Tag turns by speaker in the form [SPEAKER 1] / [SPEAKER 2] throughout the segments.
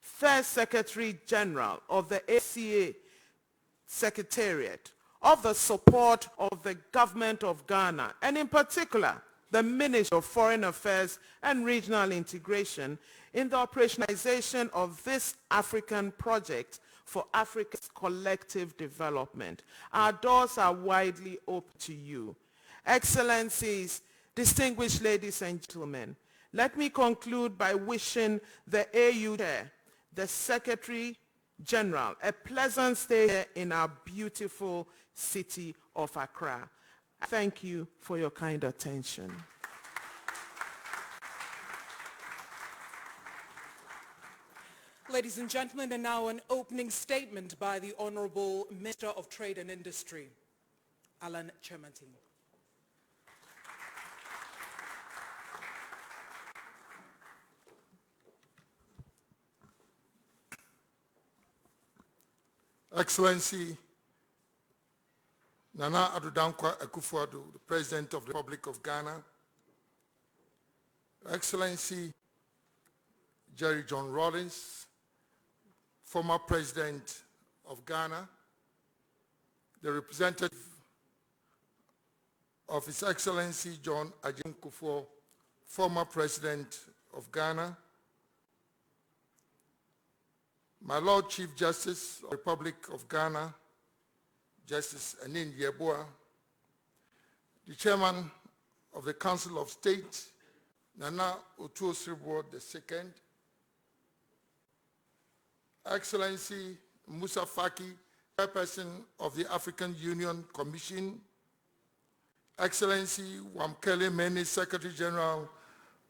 [SPEAKER 1] First Secretary General of the AfCFTA Secretariat, of the support of the Government of Ghana, and in particular, the Ministry of Foreign Affairs and Regional Integration in the operationalization of this African project for Africa's collective development. Our doors are widely open to you. Excellencies, distinguished ladies and gentlemen, let me conclude by wishing the AU Chair, the Secretary General, a pleasant stay here in our beautiful city of Accra. Thank you for your kind attention.
[SPEAKER 2] Ladies and gentlemen, and now an opening statement by the Honorable Minister of Trade and Industry, Alan Chermantin.
[SPEAKER 3] Excellency Nana Addo Dankwa Akufo, the President of the Republic of Ghana, Excellency Jerry John Rawlings, former President of Ghana, the representative of His Excellency John Akufo, former President of Ghana, my Lord Chief Justice of the Republic of Ghana, Justice Anin Yeboah, the Chairman of the Council of State, Nana Addo II, Excellency Musa Faki, Chairperson of the African Union Commission, Excellency Wamkele Mene, Secretary General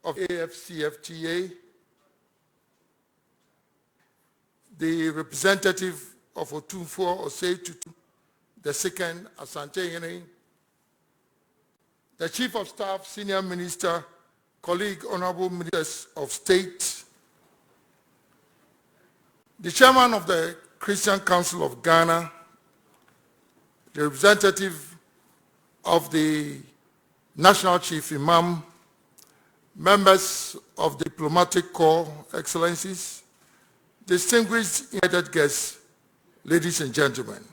[SPEAKER 3] of AfCFTA, the representative of Otumfuo Osei Tutu II, Asante Yene, the Chief of Staff, Senior Minister, colleague, Honorable Ministers of State, the Chairman of the Christian Council of Ghana, the representative of the National Chief Imam, members of the Diplomatic Corps, Excellencies, distinguished invited guests, ladies and gentlemen.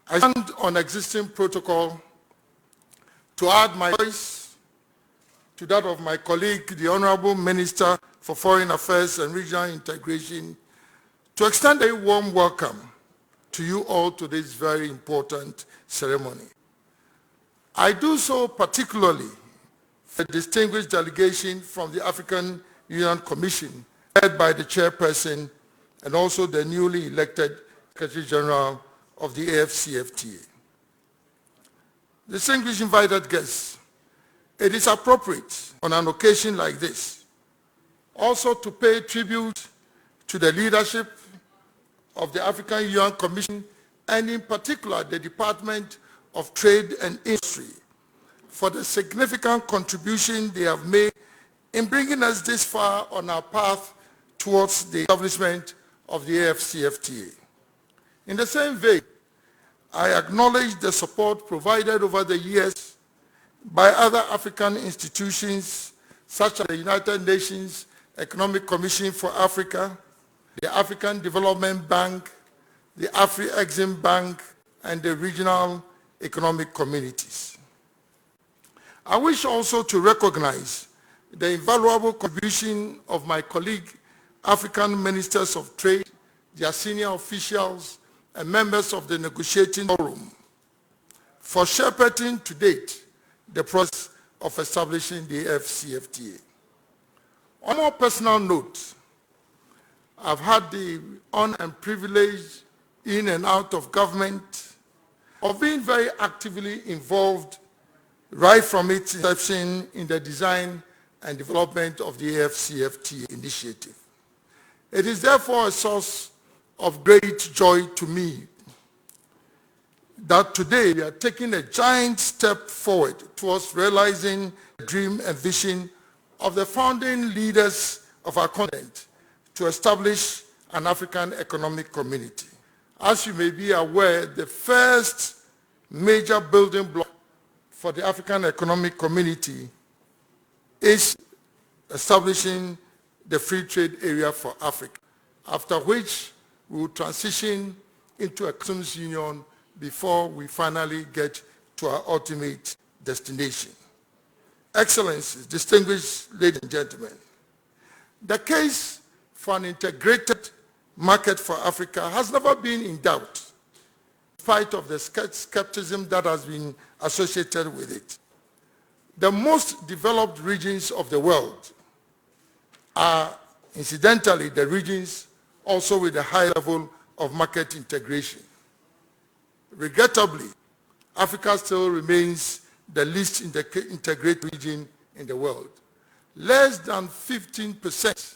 [SPEAKER 3] I stand on existing protocol to add my voice to that of my colleague, the Honorable Minister for Foreign Affairs and Regional Integration, to extend a warm welcome to you all to this very important ceremony. I do so particularly for the distinguished delegation from the African Union Commission, led by the chairperson and also the newly elected Secretary General of the AfCFTA. Distinguished invited guests, it is appropriate on an occasion like this also to pay tribute to the leadership of the African Union Commission and in particular the Department of Trade and Industry for the significant contribution they have made in bringing us this far on our path towards the establishment of the AfCFTA. In the same vein, I acknowledge the support provided over the years by other African institutions such as the United Nations Economic Commission for Africa, the African Development Bank, the Afri-Exim Bank, and the regional economic communities. I wish also to recognize the invaluable contribution of my colleague, African Ministers of Trade, their senior officials, and members of the negotiating forum for shepherding to date the process of establishing the AfCFTA. On a more personal note, I've had the honor and privilege in and out of government of being very actively involved right from its inception in the design and development of the AfCFTA initiative. It is therefore a source of great joy to me that today we are taking a giant step forward towards realizing the dream and vision of the founding leaders of our continent to establish an African economic community. As you may be aware, the first major building block for the African economic community is establishing the free trade area for Africa, after which we will transition into a customs union before we finally get to our ultimate destination. Excellencies, distinguished ladies and gentlemen, the case for an integrated market for Africa has never been in doubt, in spite of the skepticism that has been associated with it. The most developed regions of the world are, incidentally, the regions also with a high level of market integration. Regrettably, Africa still remains the least integrated region in the world. Less than 15%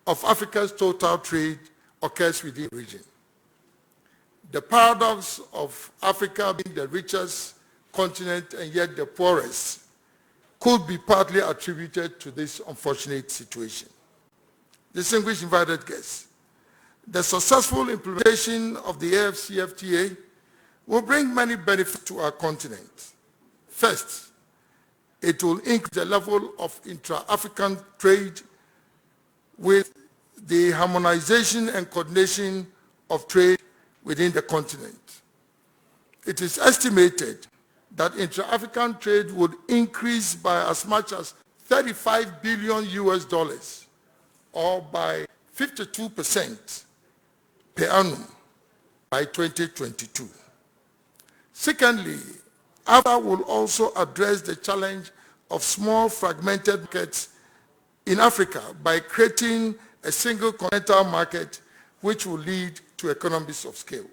[SPEAKER 3] of Africa's total trade occurs within the region. The paradox of Africa being the richest continent and yet the poorest could be partly attributed to this unfortunate situation. Distinguished invited guests, the successful implementation of the AfCFTA will bring many benefits to our continent. First, it will increase the level of intra-African trade with the harmonization and coordination of trade within the continent. It is estimated that intra-African trade would increase by as much as $35 billion US, or by 52% per annum by 2022. Secondly, AfCFTA will also address the challenge of small fragmented markets in Africa by creating a single continental market which will lead to economies of scale.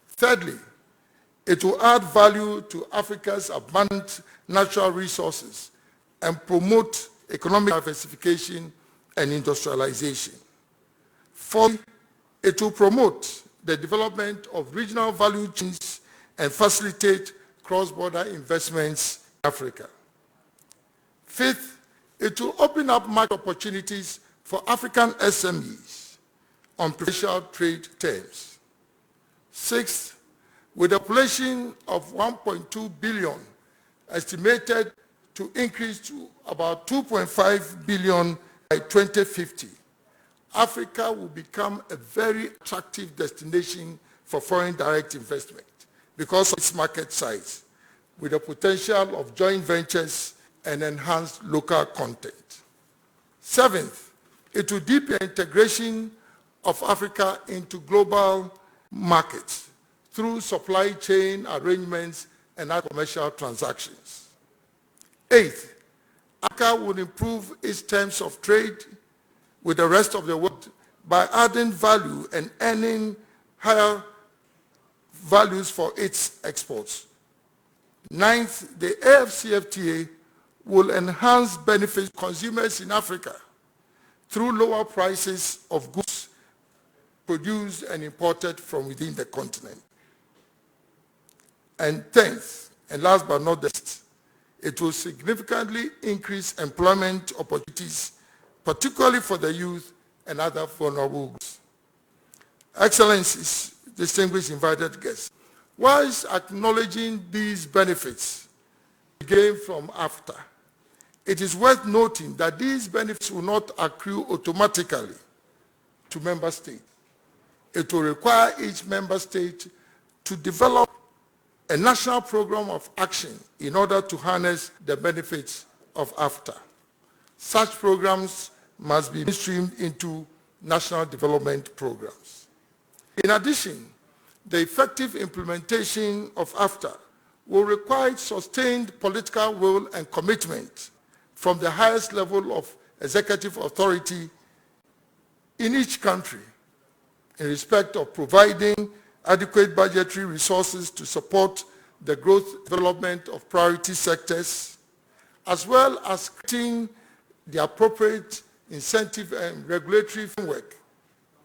[SPEAKER 3] Thirdly, it will add value to Africa's abundant natural resources and promote economic diversification and industrialization. Fourthly, it will promote the development of regional value chains and facilitate cross-border investments in Africa. Fifth, it will open up market opportunities for African SMEs on preferential trade terms. Sixth, with a population of 1.2 billion estimated to increase to about 2.5 billion by 2050, Africa will become a very attractive destination for foreign direct investment because of its market size, with the potential of joint ventures and enhanced local content. Seventh, it will deepen integration of Africa into global markets through supply chain arrangements and other commercial transactions. Eighth, Africa will improve its terms of trade with the rest of the world by adding value and earning higher values for its exports. Ninth, the AfCFTA will enhance benefits to consumers in Africa through lower prices of goods produced and imported from within the continent. And 10th, and last but not least, it will significantly increase employment opportunities, particularly for the youth and other vulnerable groups. Excellencies, distinguished invited guests, whilst acknowledging these benefits gained from AfCFTA, it is worth noting that these benefits will not accrue automatically to member states. It will require each member state to develop a national program of action in order to harness the benefits of AfCFTA. Such programs must be streamed into national development programs. In addition, the effective implementation of AfCFTA will require sustained political will and commitment from the highest level of executive authority in each country in respect of providing adequate budgetary resources to support the growth development of priority sectors, as well as creating the appropriate incentive and regulatory framework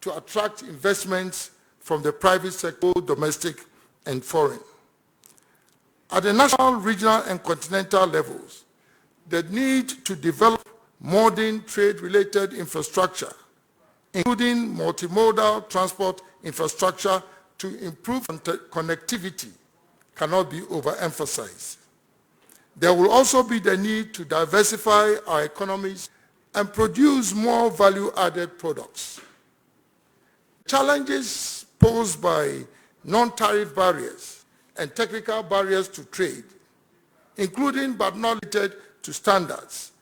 [SPEAKER 3] to attract investments from the private sector, domestic and foreign. At the national, regional and continental levels, the need to develop modern trade-related infrastructure, including multimodal transport infrastructure to improve connectivity, cannot be overemphasized. There will also be the need to diversify our economies and produce more value-added products. Challenges posed by non-tariff barriers and technical barriers to trade, including but not limited to standards,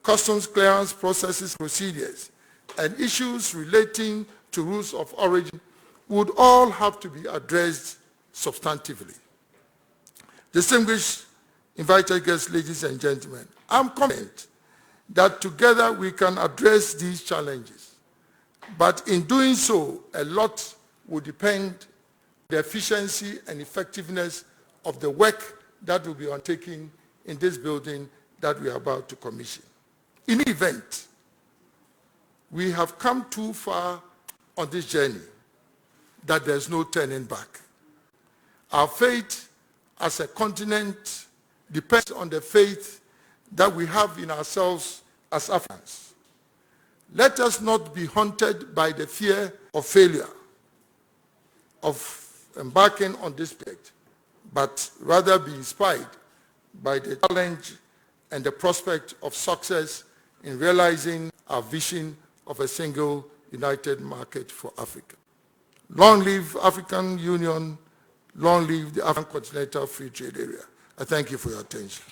[SPEAKER 3] customs clearance processes, procedures, and issues relating to rules of origin would all have to be addressed substantively. Distinguished invited guests, ladies and gentlemen, I'm confident that together we can address these challenges. But in doing so, a lot will depend on the efficiency and effectiveness of the work that will be undertaken in this building that we are about to commission. In the event, we have come too far on this journey that there's no turning back. Our fate as a continent depends on the faith that we have in ourselves as Africans. Let us not be haunted by the fear of failure, of embarking on this project, but rather be inspired by the challenge and the prospect of success in realizing our vision of a single united market for Africa. Long live African Union, long live the African Continental Free Trade Area. I thank you for your attention.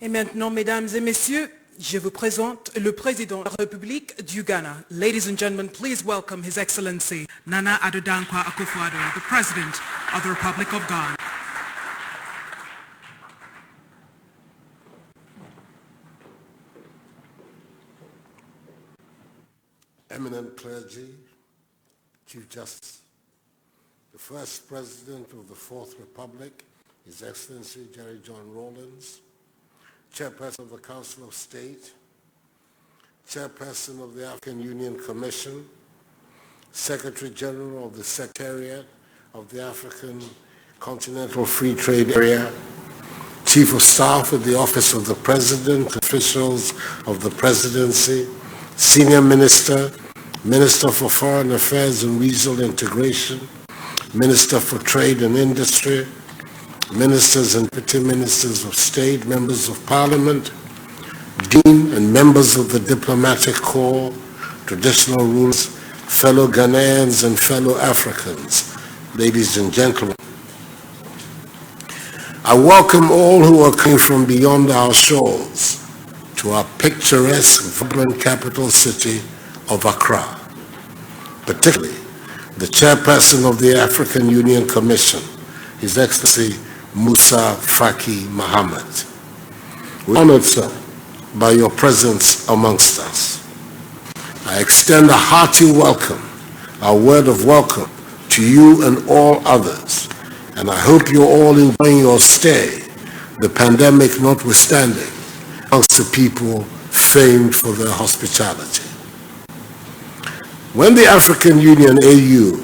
[SPEAKER 2] Et maintenant, mesdames et messieurs, je vous présente le président de la République du Ghana. Ladies and gentlemen, please welcome His Excellency Nana Addo Dankwa Akufo, the President of the Republic of Ghana.
[SPEAKER 4] Eminent clergy, Chief Justice, the first President of the Fourth Republic, His Excellency Jerry John Rawlings, Chairperson of the Council of State, Chairperson of the African Union Commission, Secretary General of the Secretariat of the African Continental Free Trade Area, Chief of Staff at the Office of the President, officials of the Presidency, Senior Minister, Minister for Foreign Affairs and Regional Integration, Minister for Trade and Industry, Ministers and Deputy Ministers of State, Members of Parliament, Dean and members of the Diplomatic Corps, traditional rulers, fellow Ghanaians and fellow Africans, ladies and gentlemen. I welcome all who are coming from beyond our shores to our picturesque, vibrant capital city of Accra, particularly the Chairperson of the African Union Commission, His Excellency Musa Faki Mohammed. We're honored, sir, by your presence amongst us. I extend a hearty welcome, a word of welcome to you and all others, and I hope you're all enjoying your stay, the pandemic notwithstanding, amongst the people famed for their hospitality. When the African Union, AU,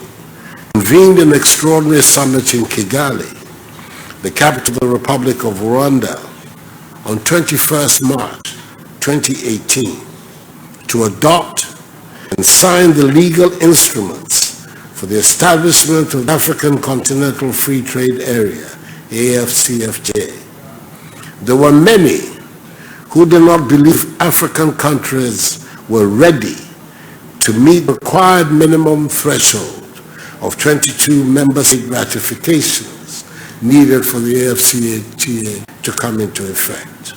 [SPEAKER 4] convened an extraordinary summit in Kigali, the capital of the Republic of Rwanda, on 21st March 2018, to adopt and sign the legal instruments for the establishment of the African Continental Free Trade Area, AfCFTA. There were many who did not believe African countries were ready to meet the required minimum threshold of 22 member state ratifications needed for the AfCFTA to come into effect.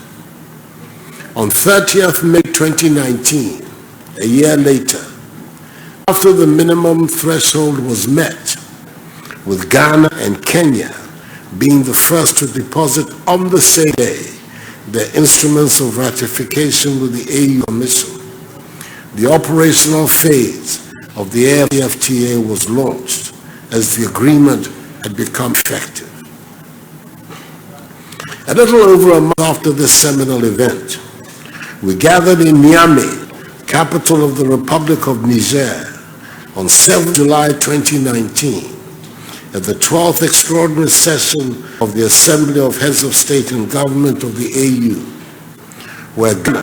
[SPEAKER 4] On 30th May 2019, a year later, after the minimum threshold was met, with Ghana and Kenya being the first to deposit on the same day their instruments of ratification with the AU Commission, the operational phase of the AfCFTA was launched as the agreement had become effective. A little over a month after this seminal event, we gathered in Niamey, capital of the Republic of Niger, on 7 July 2019, at the 12th extraordinary session of the Assembly of Heads of State and Government of the AU, where Ghana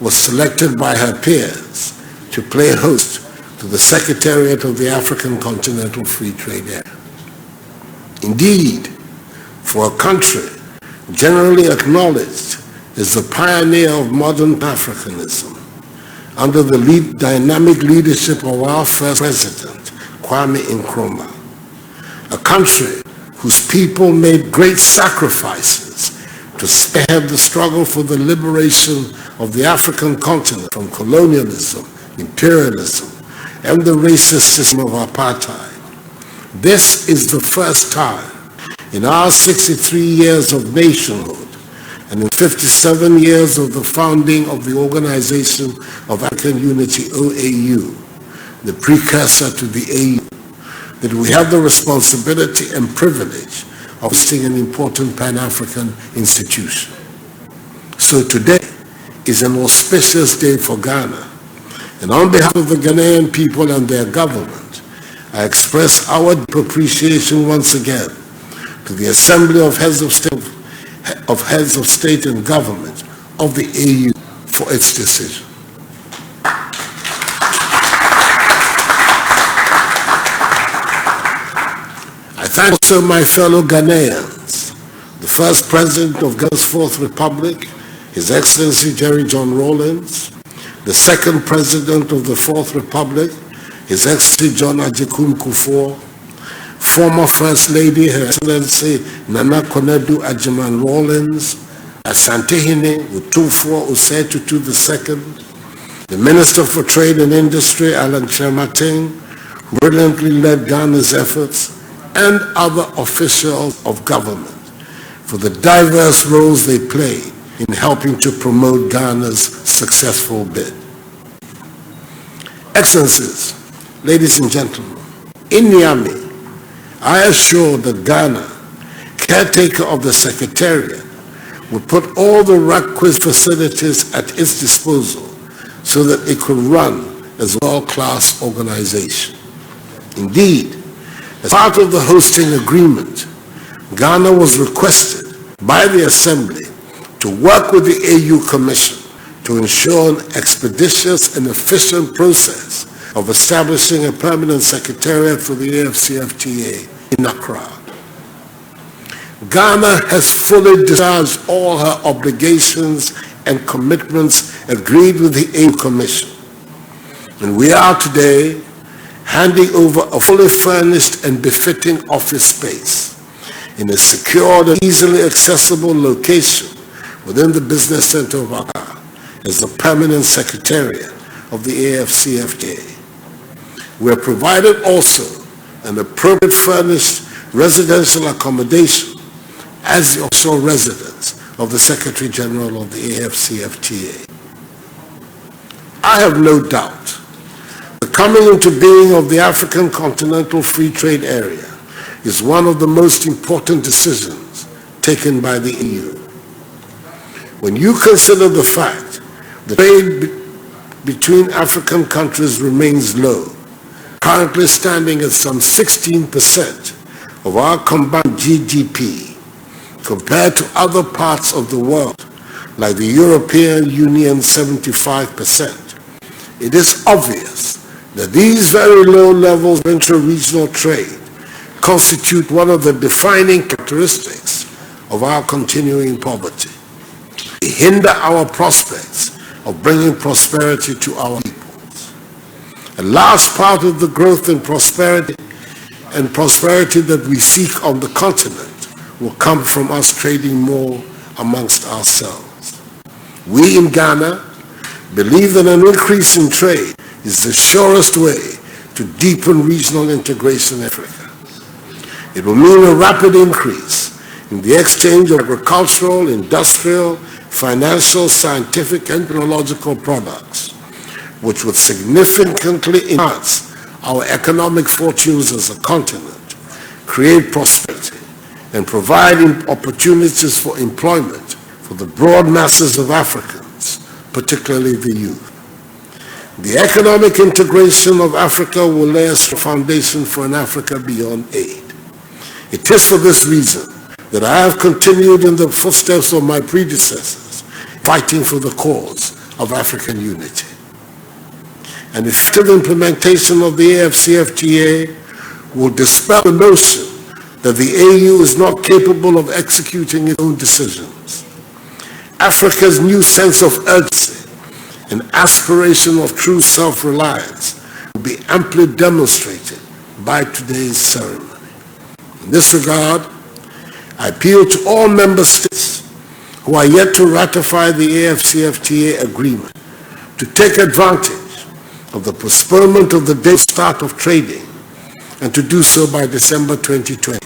[SPEAKER 4] was selected by her peers to play host to the Secretariat of the African Continental Free Trade Area. Indeed, for a country generally acknowledged as the pioneer of modern Africanism, under the dynamic leadership of our first president, Kwame Nkrumah, a country whose people made great sacrifices to spearhead the struggle for the liberation of the African continent from colonialism, imperialism, and the racist system of apartheid. This is the first time in our 63 years of nationhood and in 57 years of the founding of the Organization of African Unity, OAU, the precursor to the AU, that we have the responsibility and privilege of hosting an important Pan-African institution. So today is an auspicious day for Ghana, and on behalf of the Ghanaian people and their government, I express our deep appreciation once again to the Assembly of Heads of State and Government of the AU for its decision. I thank also my fellow Ghanaians, the first President of Ghana's Fourth Republic, His Excellency Jerry John Rawlings, the second President of the Fourth Republic, His Excellency John Agyekum Akufo, former First Lady, Her Excellency Nana Addo Rawlings, Asantehene Utufo Osei-Tutu II, the Minister for Trade and Industry, Alan Kyerematen, who brilliantly led Ghana's efforts, and other officials of government for the diverse roles they play in helping to promote Ghana's successful bid. Excellencies, ladies and gentlemen, in Niamey, I assure that Ghana, caretaker of the Secretariat, will put all the requisite facilities at its disposal so that it could run as a world-class organization. Indeed, as part of the hosting agreement, Ghana was requested by the Assembly to work with the AU Commission to ensure an expeditious and efficient process of establishing a permanent secretariat for the AfCFTA in Accra. Ghana has fully discharged all her obligations and commitments agreed with the AU Commission. And we are today handing over a fully furnished and befitting office space in a secured and easily accessible location within the business center of Accra as the Permanent Secretariat of the AfCFTA. We have provided also an appropriate furnished residential accommodation as the official residence of the Secretary General of the AfCFTA. I have no doubt the coming into being of the African Continental Free Trade Area is one of the most important decisions taken by the EU. When you consider the fact that trade between African countries remains low, currently standing at some 16% of our combined GDP, compared to other parts of the world, like the European Union 75%. It is obvious that these very low levels of intra-regional trade constitute one of the defining characteristics of our continuing poverty. They hinder our prospects of bringing prosperity to our peoples. A large part of the growth and prosperity that we seek on the continent will come from us trading more amongst ourselves. We in Ghana believe that an increase in trade is the surest way to deepen regional integration in Africa. It will mean a rapid increase in the exchange of agricultural, industrial, financial, scientific, and technological products, which would significantly enhance our economic fortunes as a continent, create prosperity, and provide opportunities for employment for the broad masses of Africans, particularly the youth. The economic integration of Africa will lay a strong foundation for an Africa beyond aid. It is for this reason that I have continued in the footsteps of my predecessors, fighting for the cause of African unity. An effective implementation of the AfCFTA will dispel the notion that the AU is not capable of executing its own decisions. Africa's new sense of urgency and aspiration of true self-reliance will be amply demonstrated by today's ceremony. In this regard, I appeal to all member states who are yet to ratify the AfCFTA agreement to take advantage of the postponement of the date start of trading and to do so by December 2020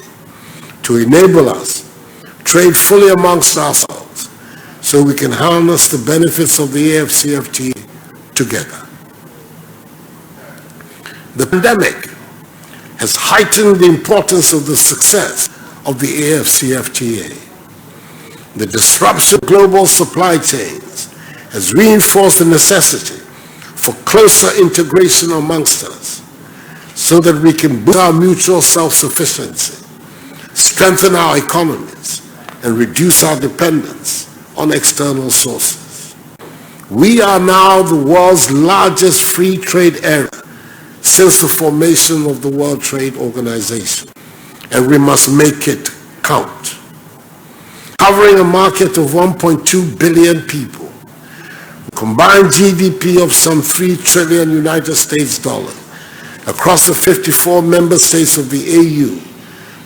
[SPEAKER 4] to enable us to trade fully amongst ourselves so we can harness the benefits of the AfCFTA together. The pandemic has heightened the importance of the success of the AfCFTA. The disruption of global supply chains has reinforced the necessity for closer integration amongst us so that we can boost our mutual self-sufficiency, strengthen our economies, and reduce our dependence on external sources. We are now the world's largest free trade area since the formation of the World Trade Organization, and we must make it count. Covering a market of 1.2 billion people, combined GDP of some 3 trillion United States dollars across the 54 member states of the AU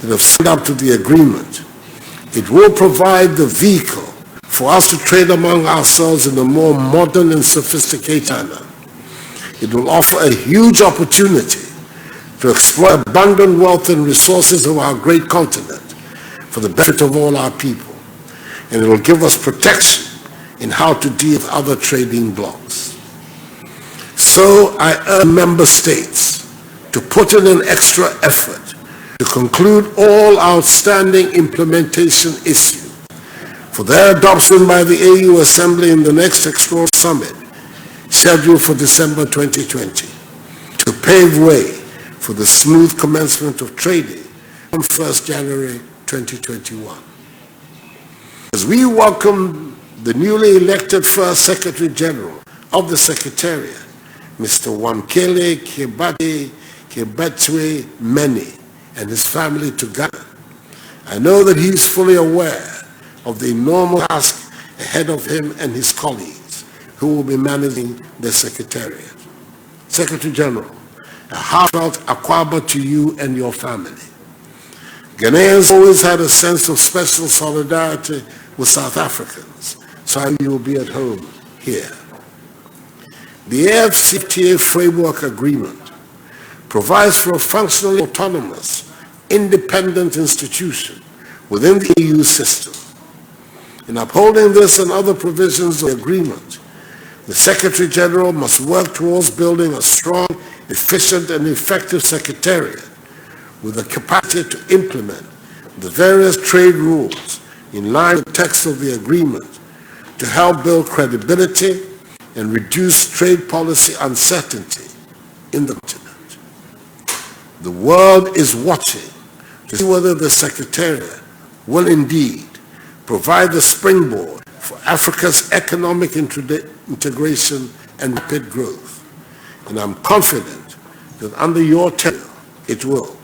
[SPEAKER 4] that have signed up to the agreement, it will provide the vehicle for us to trade among ourselves in a more modern and sophisticated manner. It will offer a huge opportunity to exploit abundant wealth and resources of our great continent for the benefit of all our people. And it will give us protection in how to deal with other trading blocs. So I urge member states to put in an extra effort to conclude all outstanding implementation issues for their adoption by the AU Assembly in the next Extraordinary Summit scheduled for December 2020 to pave way for the smooth commencement of trading on 1st January 2021. As we welcome the newly elected first Secretary General of the Secretariat, Mr. Wamkele Kebetwe Meni, and his family to Ghana, I know that he is fully aware of the enormous task ahead of him and his colleagues who will be managing the Secretariat. Secretary General, a heartfelt akwaba to you and your family. Ghanaians always had a sense of special solidarity with South Africans, so you will be at home here. The AfCFTA Framework Agreement provides for a functionally autonomous, independent institution within the EU system. In upholding this and other provisions of the agreement, the Secretary General must work towards building a strong, efficient, and effective Secretariat with the capacity to implement the various trade rules in line with the text of the agreement to help build credibility and reduce trade policy uncertainty in the continent. The world is watching to see whether the Secretariat will indeed provide the springboard for Africa's economic integration and rapid growth. And I'm confident that under your tenure, it will.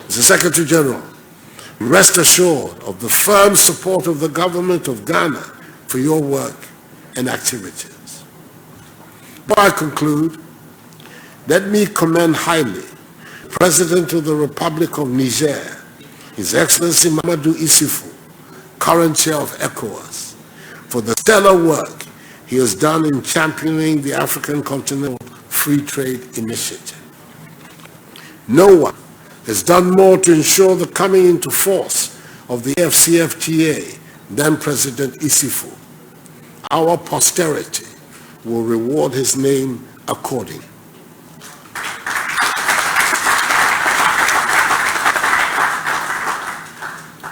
[SPEAKER 4] Mr. Secretary General, rest assured of the firm support of the government of Ghana for your work and activities. Before I conclude, let me commend highly President of the Republic of Niger, His Excellency Mamadou Issoufou, current chair of ECOWAS, for the stellar work he has done in championing the African Continental Free Trade Initiative. No one has done more to ensure the coming into force of the AfCFTA than President Issoufou. Our posterity will reward his name accordingly.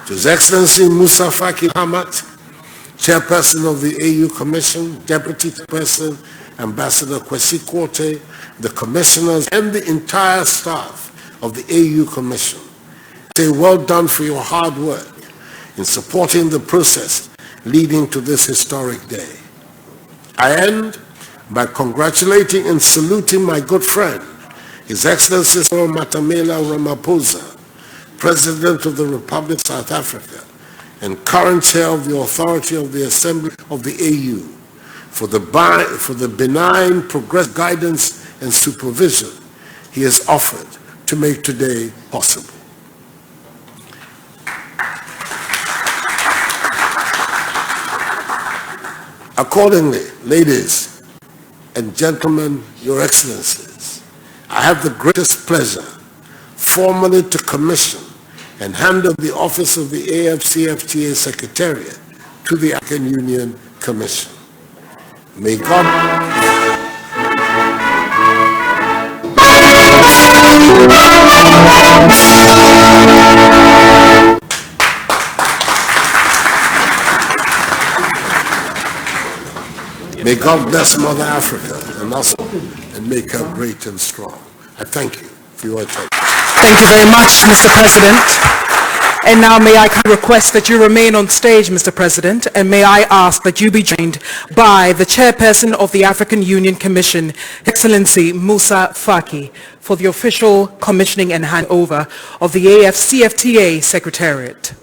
[SPEAKER 4] To His Excellency Moussa Faki Mahamat, Chairperson of the AU Commission, Deputy Chairperson, Ambassador Kwesi Kwortey, the Commissioners, and the entire staff of the AU Commission, say well done for your hard work in supporting the process leading to this historic day. I end by congratulating and saluting my good friend, His Excellency Cyril Matamela Ramaphosa, President of the Republic of South Africa and current chair of the Authority of the Assembly of the AU, for the benign progress, guidance, and supervision he has offered to make today possible. Accordingly, ladies and gentlemen, your excellencies, I have the greatest pleasure formally to commission and hand over the office of the AfCFTA Secretariat to the African Union Commission. May God... May God bless Mother Africa and us and make her great and strong. I thank you for your attention.
[SPEAKER 2] Thank you very much, Mr. President. And now may I request that you remain on stage, Mr. President, and may I ask that you be joined by the Chairperson of the African Union Commission, Excellency Moussa Faki, for the official commissioning and handover of the AfCFTA Secretariat.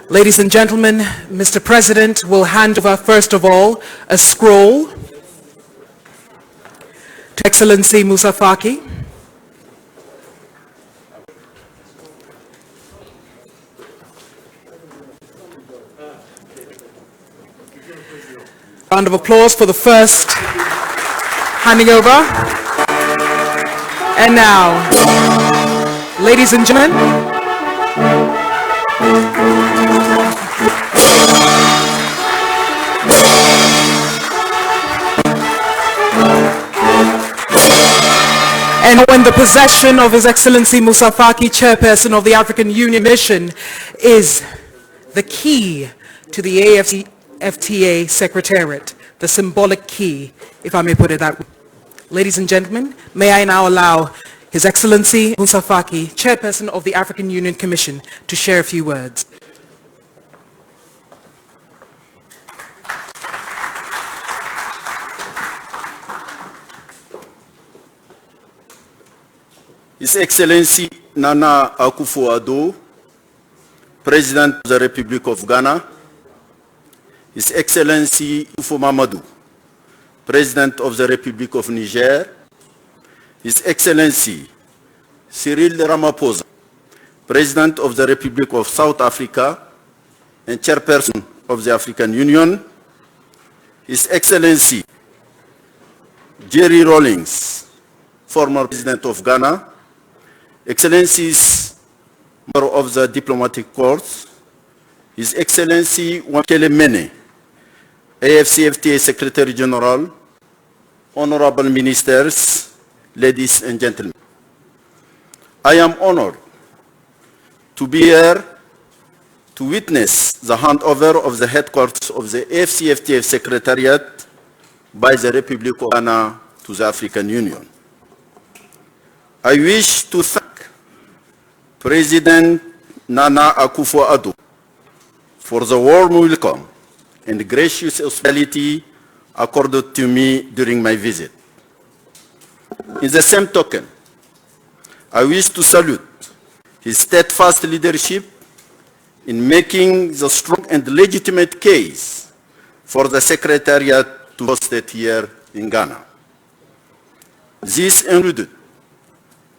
[SPEAKER 2] Ladies and gentlemen, Mr. President will hand over, first of all, a scroll to Excellency Moussa Faki. Round of applause for the first handing over. And now, ladies and gentlemen, and when the possession of His Excellency Moussa Faki, Chairperson of the African Union Mission, is the key to the AfCFTA Secretariat, the symbolic key, if I may put it that way. Ladies and gentlemen, may I now allow His Excellency Moussa Faki, Chairperson of the African Union Commission, to share a few words.
[SPEAKER 5] His Excellency Nana Addo, President of the Republic of Ghana, His Excellency Akufo Mamadou, President of the Republic of Niger, His Excellency Cyril Ramaphosa, President of the Republic of South Africa and Chairperson of the African Union, His Excellency Jerry Rawlings, former President of Ghana, Excellencies, member of the Diplomatic Corps, His Excellency Wankele Mene, AfCFTA Secretary General, Honorable Ministers, ladies and gentlemen. I am honored to be here to witness the handover of the headquarters of the AfCFTA Secretariat by the Republic of Ghana to the African Union. I wish to thank President Nana Addo for the warm welcome and gracious hospitality accorded to me during my visit. In the same token, I wish to salute his steadfast leadership in making the strong and legitimate case for the Secretariat to host it here in Ghana. This included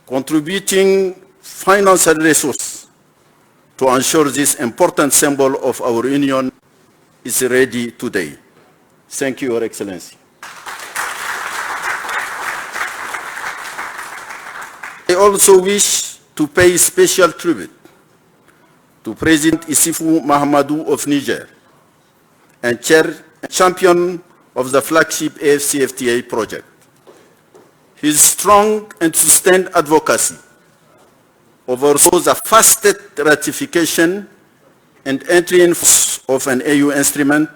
[SPEAKER 5] contributing financial resources to ensure this important symbol of our union is ready today. Thank you, Your Excellency. I also wish to pay special tribute to President Issoufou Mahamadou of Niger and champion of the flagship AfCFTA project. His strong and sustained advocacy oversaw the fastest ratification and entry in force of an AU instrument,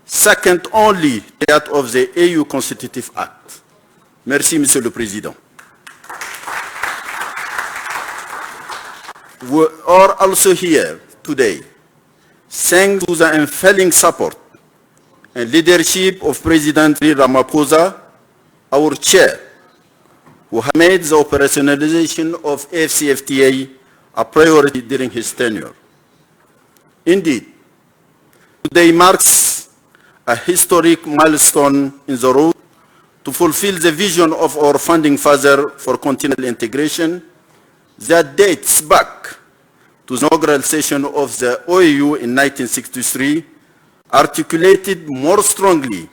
[SPEAKER 5] second only to that of the AU Constitutive Act. Merci, Monsieur le Président. We are also here today thanks to the unfailing support and leadership of President Ramaphosa, our chair, who has made the operationalization of AfCFTA a priority during his tenure. Indeed, today marks a historic milestone in the road to fulfill the vision of our founding father for continental integration that dates back to the inaugural session of the OAU in 1963, articulated more strongly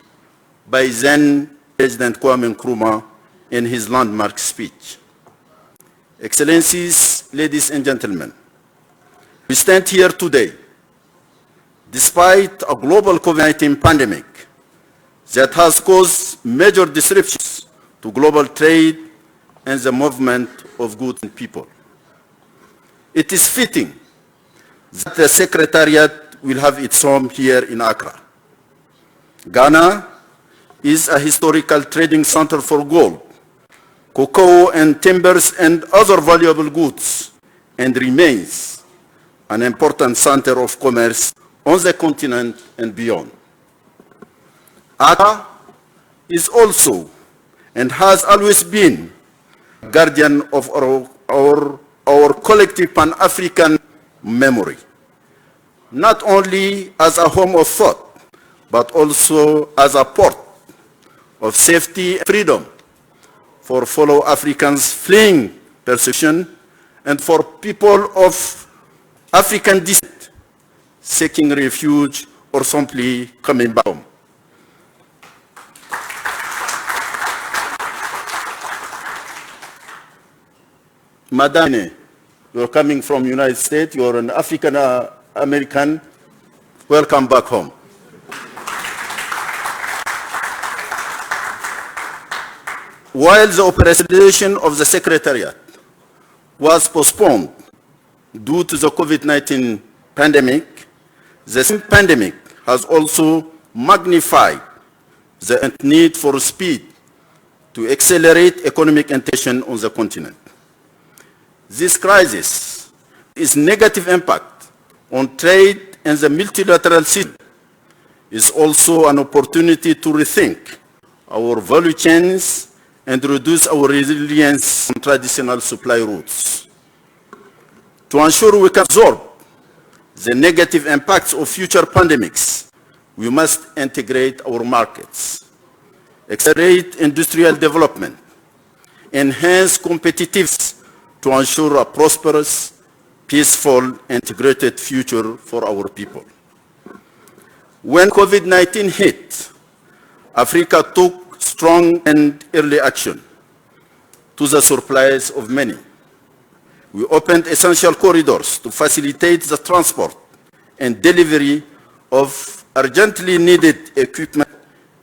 [SPEAKER 5] by then President Kwame Nkrumah in his landmark speech. Excellencies, ladies and gentlemen, we stand here today despite a global COVID-19 pandemic that has caused major disruptions to global trade and the movement of goods and people. It is fitting that the Secretariat will have its home here in Accra. Ghana is a historical trading center for gold, cocoa and timbers and other valuable goods, and remains an important center of commerce on the continent and beyond. Accra is also and has always been a guardian of our collective Pan-African memory, not only as a home of thought, but also as a port of safety and freedom for fellow Africans fleeing persecution and for people of African descent seeking refuge or simply coming back home. Madame, you're coming from the United States, you're an African American, welcome back home. While the operationalization of the Secretariat was postponed due to the COVID-19 pandemic, the same pandemic has also magnified the need for speed to accelerate economic integration on the continent. This crisis is negative impact on trade and the multilateral system is also an opportunity to rethink our value chains and reduce our resilience on traditional supply routes. To ensure we can absorb the negative impacts of future pandemics, we must integrate our markets, accelerate industrial development, enhance competitiveness to ensure a prosperous, peaceful, integrated future for our people. When COVID-19 hit, Africa took strong and early action to the surprise of many. We opened essential corridors to facilitate the transport and delivery of urgently needed equipment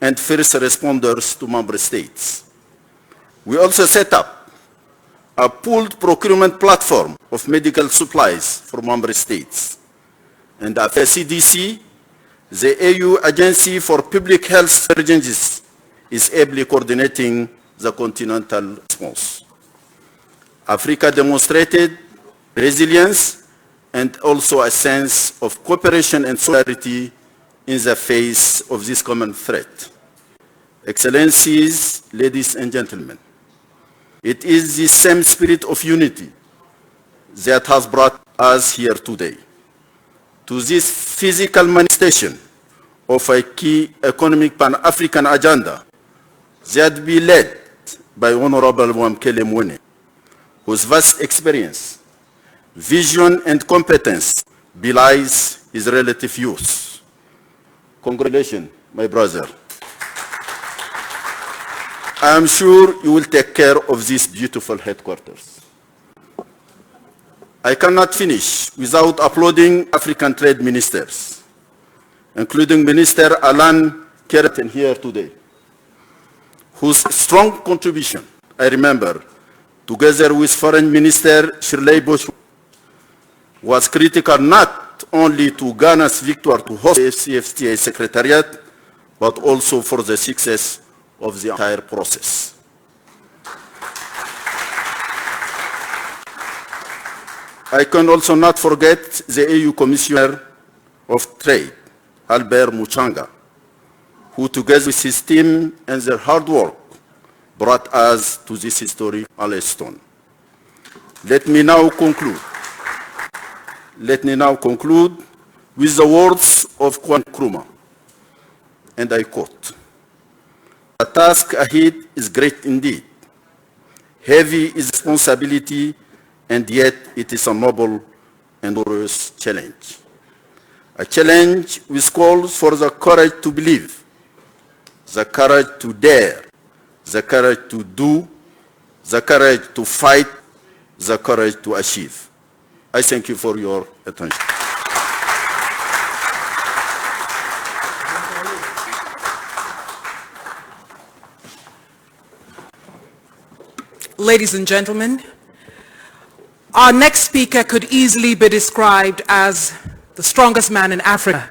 [SPEAKER 5] and first responders to member states. We also set up a pooled procurement platform of medical supplies for member states. and after CDC, the AU Agency for Public Health Strategies is ably coordinating the continental response. Africa demonstrated resilience and also a sense of cooperation and solidarity in the face of this common threat. Excellencies, ladies and gentlemen, it is the same spirit of unity that has brought us here today to this physical manifestation of a key economic Pan-African agenda that be led by Honorable Wamkele Mwene, whose vast experience, vision, and competence belies his relative youth. Congratulations, my brother. I am sure you will take care of this beautiful headquarters. I cannot finish without applauding African trade ministers, including Minister Alan Keratin here today, whose strong contribution, I remember, together with Foreign Minister Shirley Bush, was critical not only to Ghana's victory to host the AfCFTA Secretariat, but also for the success of the entire process. I can also not forget the AU Commissioner of Trade, Albert Muchanga, who together with his team and their hard work brought us to this historic milestone. Let me now conclude with the words of Kwame Nkrumah, and I quote, "The task ahead is great indeed. Heavy is responsibility, and yet it is a noble and glorious challenge. A challenge which calls for the courage to believe, the courage to dare, the courage to do, the courage to fight, the courage to achieve." I thank you for your attention.
[SPEAKER 2] Ladies and gentlemen, our next speaker could easily be described as the strongest man in Africa,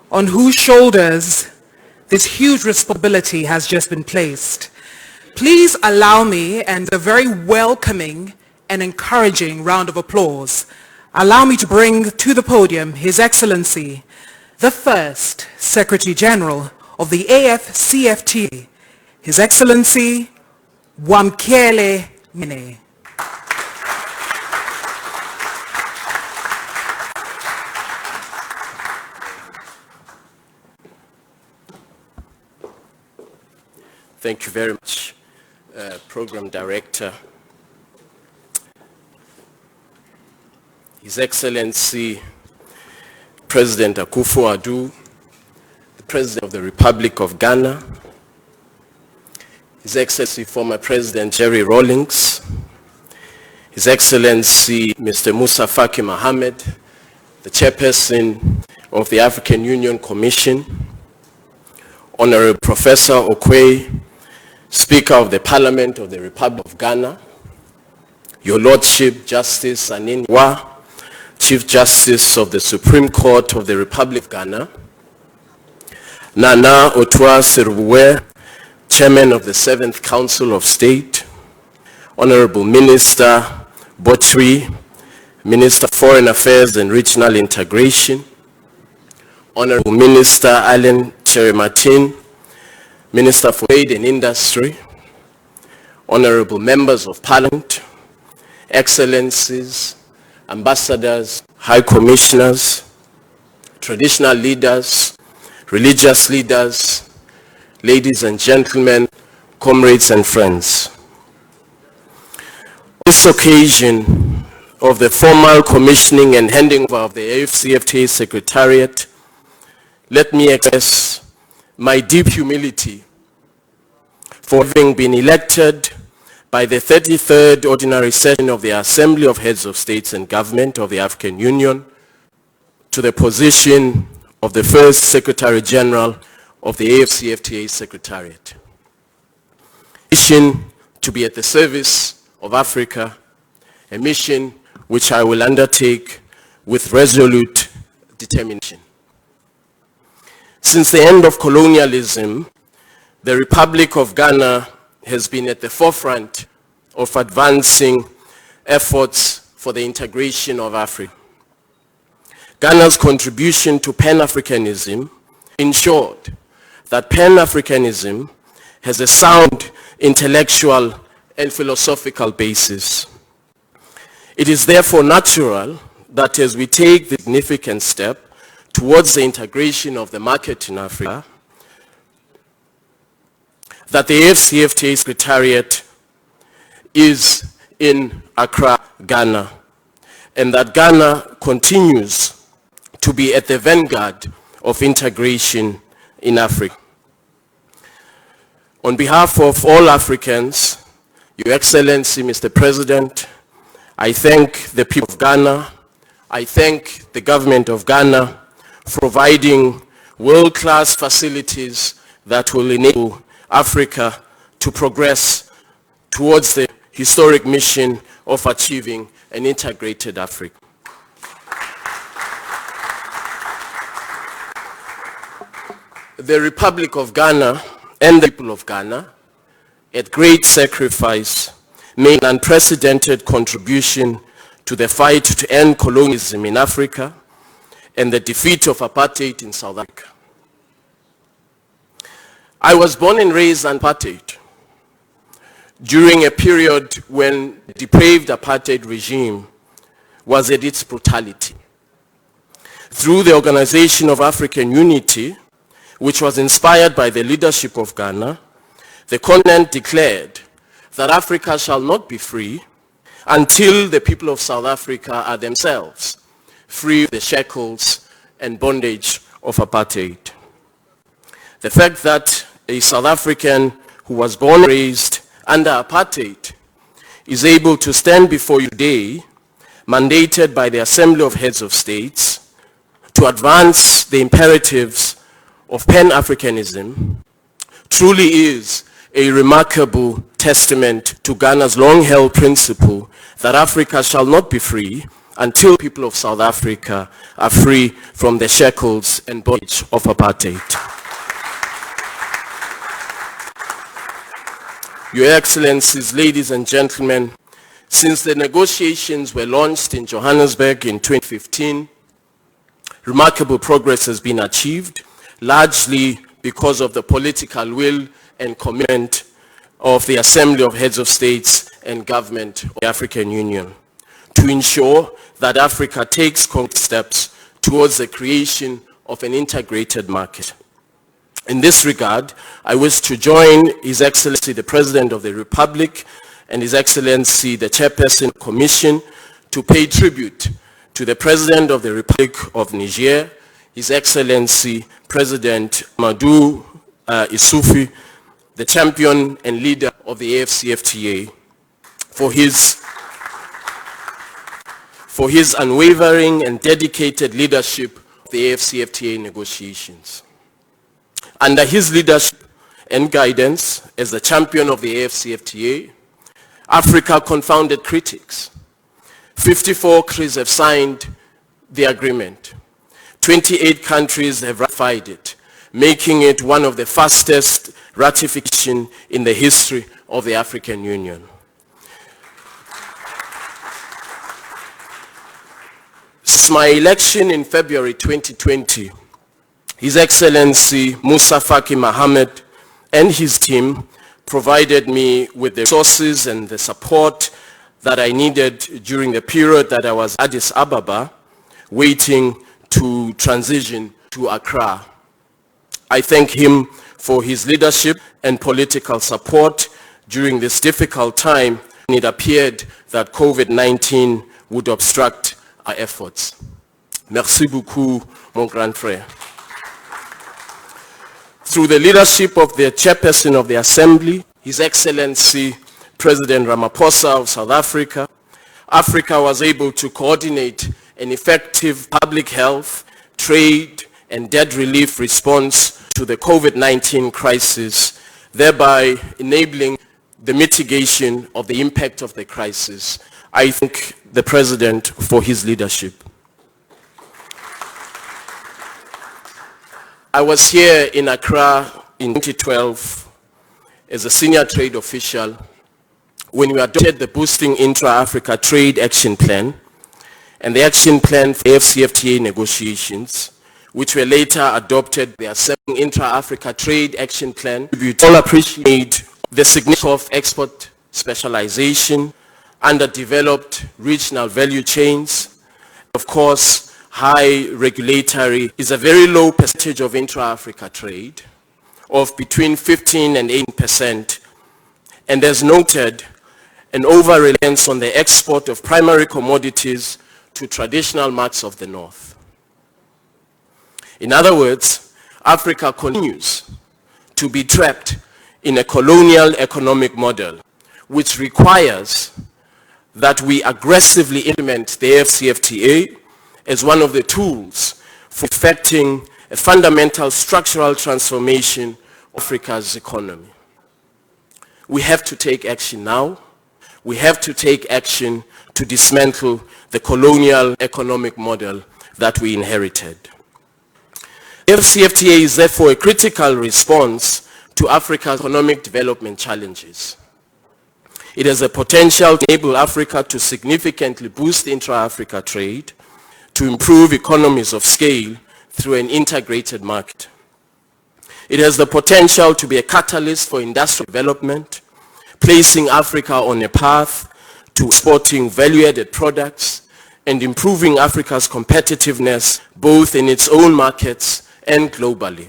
[SPEAKER 2] on whose shoulders this huge responsibility has just been placed. Please allow me, and a very welcoming and encouraging round of applause, allow me to bring to the podium His Excellency, the first Secretary General of the AfCFTA, His Excellency Wamkele Mwene.
[SPEAKER 6] Thank you very much, Program Director. His Excellency President Akufo Addo, the President of the Republic of Ghana, His Excellency former President Jerry Rawlings, His Excellency Mr. Musa Faki Mohammed, the Chairperson of the African Union Commission, Honorable Professor Okwei, Speaker of the Parliament of the Republic of Ghana, Your Lordship Justice Aninwa, Chief Justice of the Supreme Court of the Republic of Ghana, Nana Addo, Chairman of the 7th Council of State, Honorable Minister Botri, Minister of Foreign Affairs and Regional Integration, Honorable Minister Allen Cherry-Martin, Minister for Trade and Industry, Honorable Members of Parliament, Excellencies, Ambassadors, High Commissioners, traditional leaders, religious leaders, ladies and gentlemen, comrades and friends. On this occasion of the formal commissioning and handing over of the AfCFTA Secretariat, let me express my deep humility for having been elected by the 33rd Ordinary Session of the Assembly of Heads of States and Government of the African Union to the position of the first Secretary General of the AfCFTA Secretariat. Mission to be at the service of Africa, a mission which I will undertake with resolute determination. Since the end of colonialism, the Republic of Ghana has been at the forefront of advancing efforts for the integration of Africa. Ghana's contribution to Pan-Africanism ensured that Pan-Africanism has a sound intellectual and philosophical basis. It is therefore natural that as we take the significant step towards the integration of the market in Africa, that the AfCFTA Secretariat is in Accra, Ghana, and that Ghana continues to be at the vanguard of integration in Africa. On behalf of all Africans, Your Excellency, Mr. President, I thank the people of Ghana, I thank the government of Ghana for providing world-class facilities that will enable Africa to progress towards the historic mission of achieving an integrated Africa. The Republic of Ghana and the people of Ghana, at great sacrifice, made an unprecedented contribution to the fight to end colonialism in Africa and the defeat of apartheid in South Africa. I was born and raised in apartheid during a period when the depraved apartheid regime was at its brutality. Through the Organization of African Unity, which was inspired by the leadership of Ghana, the continent declared that Africa shall not be free until the people of South Africa are themselves free of the shackles and bondage of apartheid. The fact that a South African who was born and raised under apartheid is able to stand before you today, mandated by the Assembly of Heads of States, to advance the imperatives of Pan-Africanism, truly is a remarkable testament to Ghana's long-held principle that Africa shall not be free until people of South Africa are free from the shackles and bondage of apartheid. Your Excellencies, ladies and gentlemen, since the negotiations were launched in Johannesburg in 2015, remarkable progress has been achieved, largely because of the political will and commitment of the Assembly of Heads of States and Government of the African Union to ensure that Africa takes concrete steps towards the creation of an integrated market. In this regard, I wish to join His Excellency the President of the Republic and His Excellency the Chairperson of the Commission to pay tribute to the President of the Republic of Niger, His Excellency President Mamadou Issoufou, the champion and leader of the AfCFTA, for his unwavering and dedicated leadership of the AfCFTA negotiations. Under his leadership and guidance as the champion of the AfCFTA, Africa confounded critics. 54 countries have signed the agreement. 28 countries have ratified it, making it one of the fastest ratifications in the history of the African Union. Since my election in February 2020, His Excellency Musa Faki Mohammed and his team provided me with the resources and the support that I needed during the period that I was at Addis Ababa, waiting to transition to Accra. I thank him for his leadership and political support during this difficult time when it appeared that COVID-19 would obstruct our efforts. Merci beaucoup, mon grand frère. Through the leadership of the Chairperson of the Assembly, His Excellency President Ramaphosa of South Africa, Africa was able to coordinate an effective public health, trade, and debt relief response to the COVID-19 crisis, thereby enabling the mitigation of the impact of the crisis. I thank the President for his leadership. I was here in Accra in 2012 as a senior trade official when we adopted the Boosting Intra-Africa Trade Action Plan and the Action Plan for AfCFTA negotiations, which were later adopted. There are 7 Intra-Africa Trade Action Plan. We all appreciate the significance of export specialization, underdeveloped regional value chains. Of course, high regulatory is a very low percentage of intra-Africa trade of between 15 and 18%. And as noted, an over-reliance on the export of primary commodities to traditional markets of the North. In other words, Africa continues to be trapped in a colonial economic model, which requires that we aggressively implement the AfCFTA as one of the tools for effecting a fundamental structural transformation of Africa's economy. We have to take action now. We have to take action to dismantle the colonial economic model that we inherited. The AfCFTA is therefore a critical response to Africa's economic development challenges. It has the potential to enable Africa to significantly boost intra-Africa trade, to improve economies of scale through an integrated market. It has the potential to be a catalyst for industrial development, placing Africa on a path to exporting value-added products and improving Africa's competitiveness both in its own markets and globally.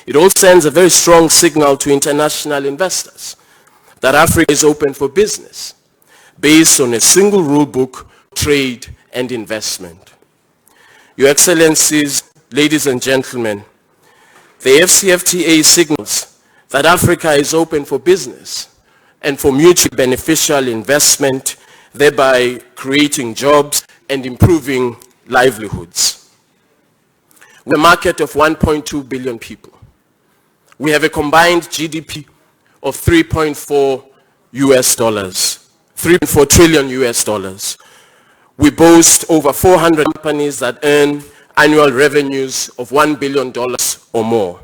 [SPEAKER 6] It also sends a very strong signal to international investors that Africa is open for business based on a single rule book, trade and investment. Your Excellencies, ladies and gentlemen, the AfCFTA signals that Africa is open for business and for mutually beneficial investment, thereby creating jobs and improving livelihoods. We're a market of 1.2 billion people. We have a combined GDP of $3.4 trillion US dollars. We boast over 400 companies that earn annual revenues of $1 billion or more.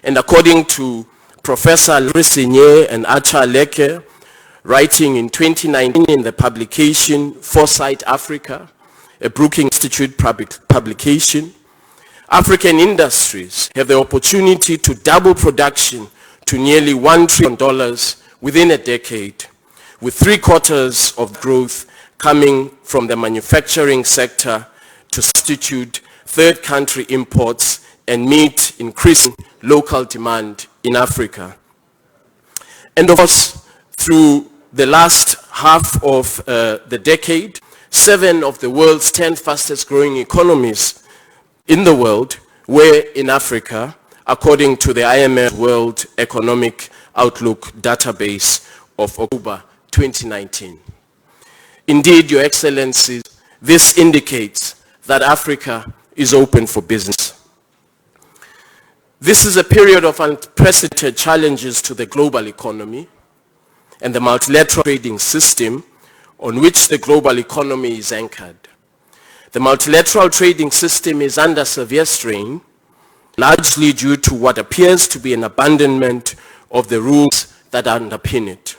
[SPEAKER 6] And according to Professor Risinye and Acha Leke, writing in 2019 in the publication Foresight Africa, a Brookings Institute publication, African industries have the opportunity to double production to nearly $1 trillion within a decade, with 3/4 of growth coming from the manufacturing sector to substitute third country imports and meet increasing local demand in Africa. And of course, through the last half of the decade, 7 of the world's 10 fastest growing economies in the world were in Africa, according to the IMF World Economic Outlook database of October 2019. Indeed, Your Excellencies, this indicates that Africa is open for business. This is a period of unprecedented challenges to the global economy and the multilateral trading system on which the global economy is anchored. The multilateral trading system is under severe strain, largely due to what appears to be an abandonment of the rules that underpin it.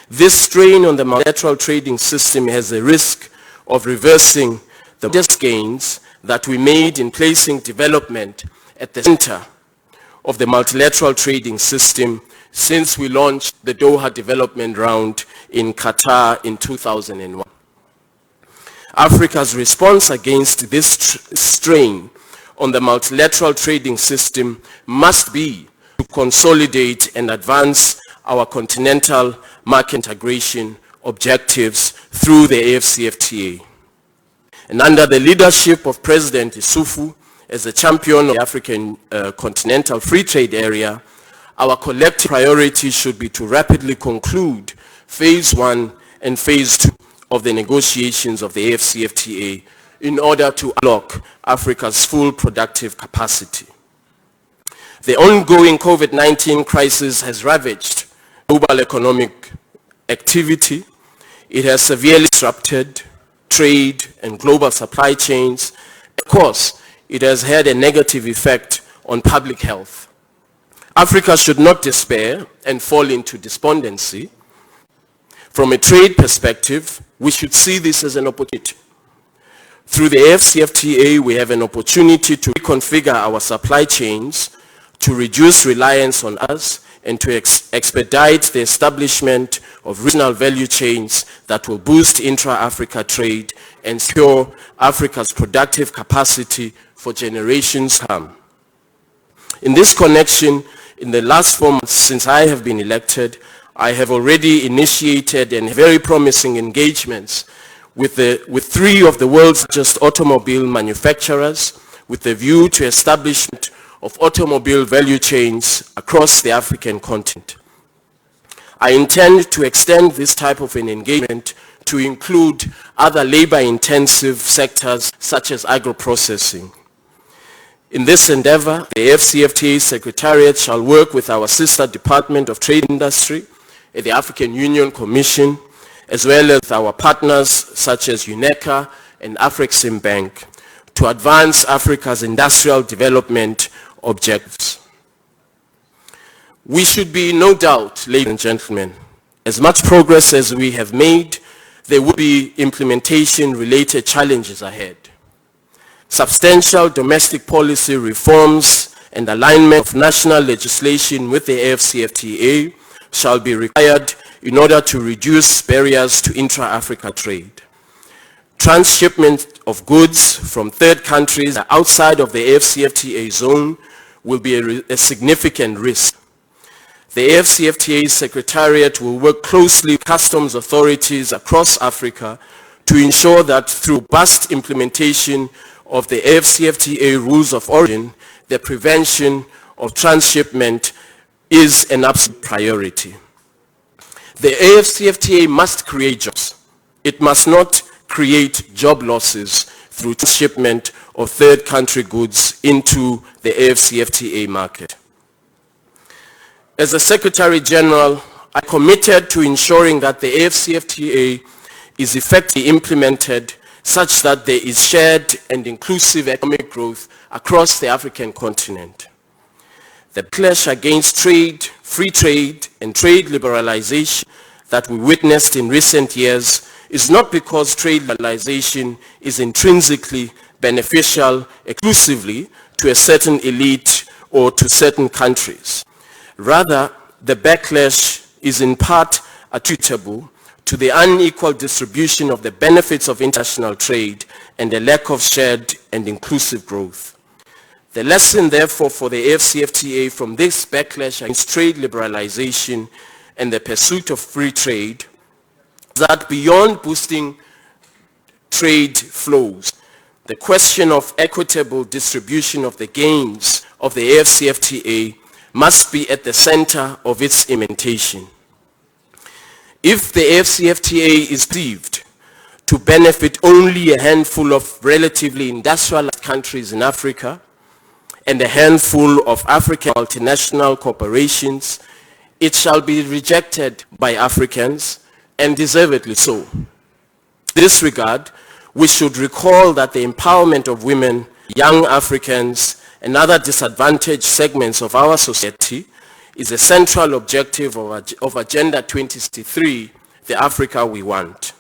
[SPEAKER 6] This strain on the multilateral trading system has a risk of reversing the modest gains that we made in placing development at the center of the multilateral trading system since we launched the Doha Development Round in Qatar in 2001. Africa's response against this strain on the multilateral trading system must be to consolidate and advance our continental market integration objectives through the AfCFTA. And under the leadership of President Issoufou as the champion of the African Continental Free Trade Area, our collective priority should be to rapidly conclude Phase 1 and Phase 2 of the negotiations of the AfCFTA in order to unlock Africa's full productive capacity. The ongoing COVID-19 crisis has ravaged global economic activity. It has severely disrupted trade and global supply chains. Of course, it has had a negative effect on public health. Africa should not despair and fall into despondency. From a trade perspective, we should see this as an opportunity. Through the AfCFTA, we have an opportunity to reconfigure our supply chains, to reduce reliance on us, and to expedite the establishment of regional value chains that will boost intra-Africa trade and secure Africa's productive capacity for generations to come. In this connection, in the last 4 months since I have been elected, I have already initiated and very promising engagements with 3 of the world's largest automobile manufacturers with the view to establishment of automobile value chains across the African continent. I intend to extend this type of an engagement to include other labor-intensive sectors such as agro-processing. In this endeavor, the AfCFTA Secretariat shall work with our sister Department of Trade Industry, the African Union Commission, as well as our partners such as UNECA and AfrEximbank to advance Africa's industrial development objectives. We should be in no doubt, ladies and gentlemen, as much progress as we have made, there will be implementation-related challenges ahead. Substantial domestic policy reforms and alignment of national legislation with the AfCFTA shall be required in order to reduce barriers to intra-Africa trade. Transshipment of goods from third countries outside of the AfCFTA zone will be a significant risk. The AfCFTA Secretariat will work closely with customs authorities across Africa to ensure that through robust implementation of the AfCFTA rules of origin, the prevention of transshipment is an absolute priority. The AfCFTA must create jobs. It must not create job losses through transshipment of third country goods into the AfCFTA market. As the Secretary General, I committed to ensuring that the AfCFTA is effectively implemented such that there is shared and inclusive economic growth across the African continent. The backlash against trade, free trade, and trade liberalization that we witnessed in recent years is not because trade liberalization is intrinsically beneficial exclusively to a certain elite or to certain countries. Rather, the backlash is in part attributable to the unequal distribution of the benefits of international trade and the lack of shared and inclusive growth. The lesson, therefore, for the AfCFTA from this backlash against trade liberalization and the pursuit of free trade is that beyond boosting trade flows, the question of equitable distribution of the gains of the AfCFTA must be at the center of its implementation. If the AfCFTA is perceived to benefit only a handful of relatively industrialized countries in Africa and a handful of African multinational corporations, it shall be rejected by Africans, and deservedly so. In this regard, we should recall that the empowerment of women, young Africans, and other disadvantaged segments of our society is a central objective of Agenda 2063, the Africa we want.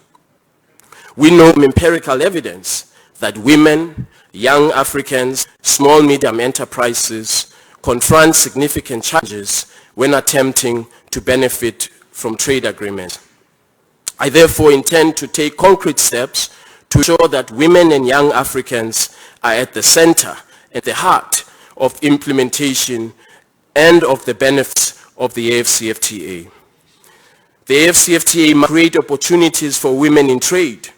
[SPEAKER 6] We know from empirical evidence that women, young Africans, small medium enterprises confront significant challenges when attempting to benefit from trade agreements. I therefore intend to take concrete steps to ensure that women and young Africans are at the center, at the heart of implementation and of the benefits of the AfCFTA. The AfCFTA must create opportunities for women in trade,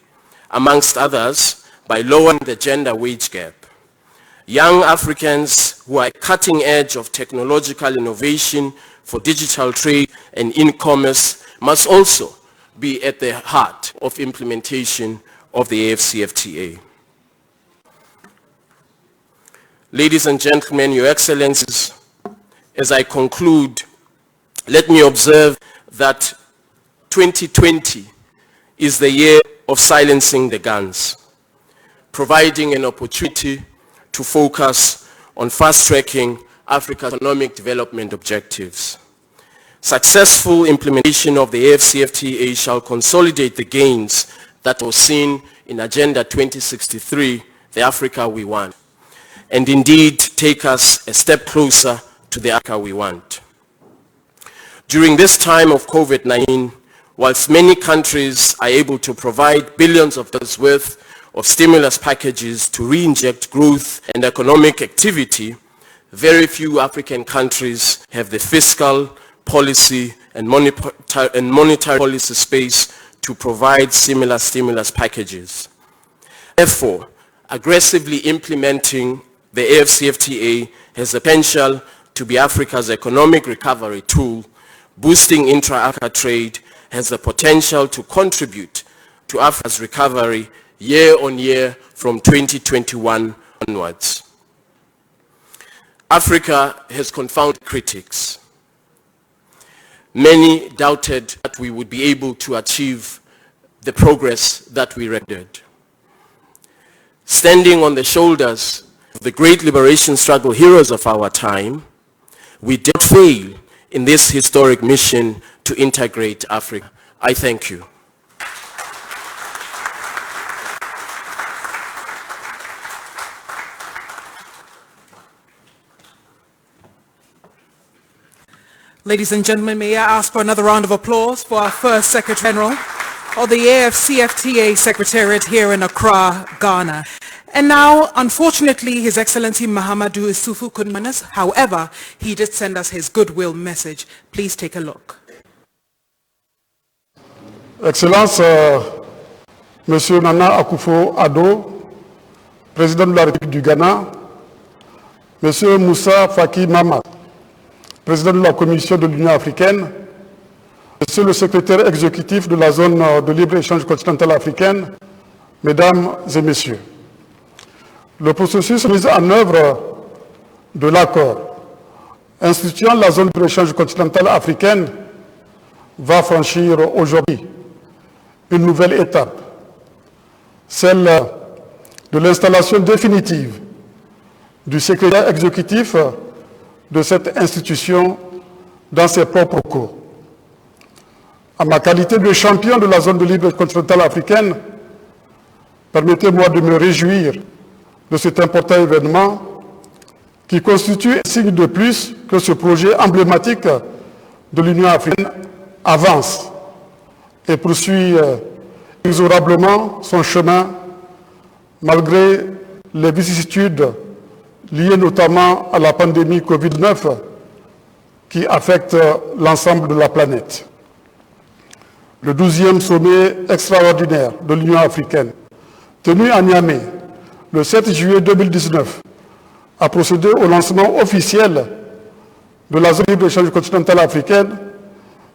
[SPEAKER 6] amongst others, by lowering the gender wage gap. Young Africans who are at the cutting edge of technological innovation for digital trade and e-commerce must also be at the heart of implementation of the AfCFTA. Ladies and gentlemen, Your Excellencies, as I conclude, let me observe that 2020 is the year of silencing the guns, providing an opportunity to to focus on fast-tracking Africa's economic development objectives. Successful implementation of the AfCFTA shall consolidate the gains that were seen in Agenda 2063, the Africa we want, and indeed take us a step closer to the Africa we want. During this time of COVID-19, whilst many countries are able to provide billions of dollars worth of stimulus packages to re-inject growth and economic activity, very few African countries have the fiscal, policy, and monetary policy space to provide similar stimulus packages. Therefore, aggressively implementing the AfCFTA has the potential to be Africa's economic recovery tool. Boosting intra-Africa trade has the potential to contribute to Africa's recovery year on year from 2021 onwards. Africa has confounded critics. Many doubted that we would be able to achieve the progress that we rendered. Standing on the shoulders of the great liberation struggle heroes of our time, we did fail in this historic mission to integrate Africa. I thank you.
[SPEAKER 2] Ladies and gentlemen, may I ask for another round of applause for our first Secretary General of the AfCFTA Secretariat here in Accra, Ghana. And now, unfortunately, His Excellency Mahamadou Issoufou couldn't join us. However, he did send us his goodwill message. Please take a look.
[SPEAKER 7] Excellence, Monsieur Nana Addo, Président de la République du Ghana, Monsieur Moussa Faki Mahamat, Président de la Commission de l'Union africaine, Monsieur le Secrétaire exécutif de la zone de libre-échange continentale africaine, Mesdames et Messieurs, le processus de mise en œuvre de l'accord instituant la zone de libre-échange continentale africaine va franchir aujourd'hui une nouvelle étape, celle de l'installation définitive du secrétaire exécutif de cette institution dans ses propres cours. À ma qualité de champion de la zone de libre continentale africaine, permettez-moi de me réjouir de cet important événement qui constitue un signe de plus que ce projet emblématique de l'Union africaine avance et poursuit inexorablement son chemin malgré les vicissitudes liées notamment à la pandémie Covid-19 qui affecte l'ensemble de la planète. Le 12e sommet extraordinaire de l'Union africaine, tenu à Niamey le 7 juillet 2019, a procédé au lancement officiel de la zone libre d'échange continentale africaine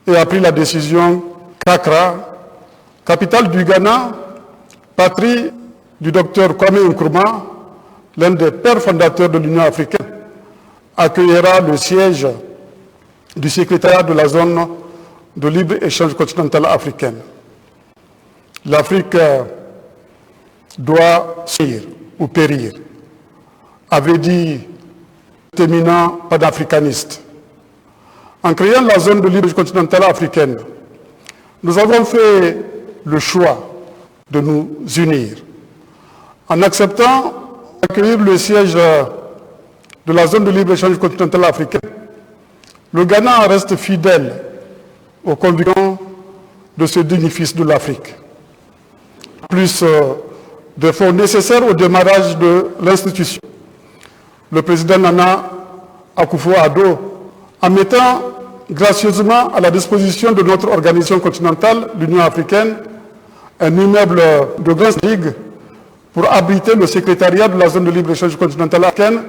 [SPEAKER 7] et a pris la décision qu'Accra, capitale du Ghana, patrie du docteur Kwame Nkrumah, l'un des pères fondateurs de l'Union africaine, accueillera le siège du secrétariat de la zone de libre-échange continentale africaine. L'Afrique doit séir ou périr, avait dit l'éminent panafricaniste. En créant la zone de libre-échange continentale africaine, nous avons fait le choix de nous unir. En acceptant d'accueillir le siège de la zone de libre-échange continentale africaine, le Ghana reste fidèle aux convictions de ce digne fils de l'Afrique. Plus des fonds nécessaires au démarrage de l'institution, le président Nana Addo, en mettant gracieusement à la disposition de notre organisation continentale, l'Union africaine, un immeuble de grande ligue pour abriter le secrétariat de la zone de libre-échange continentale africaine,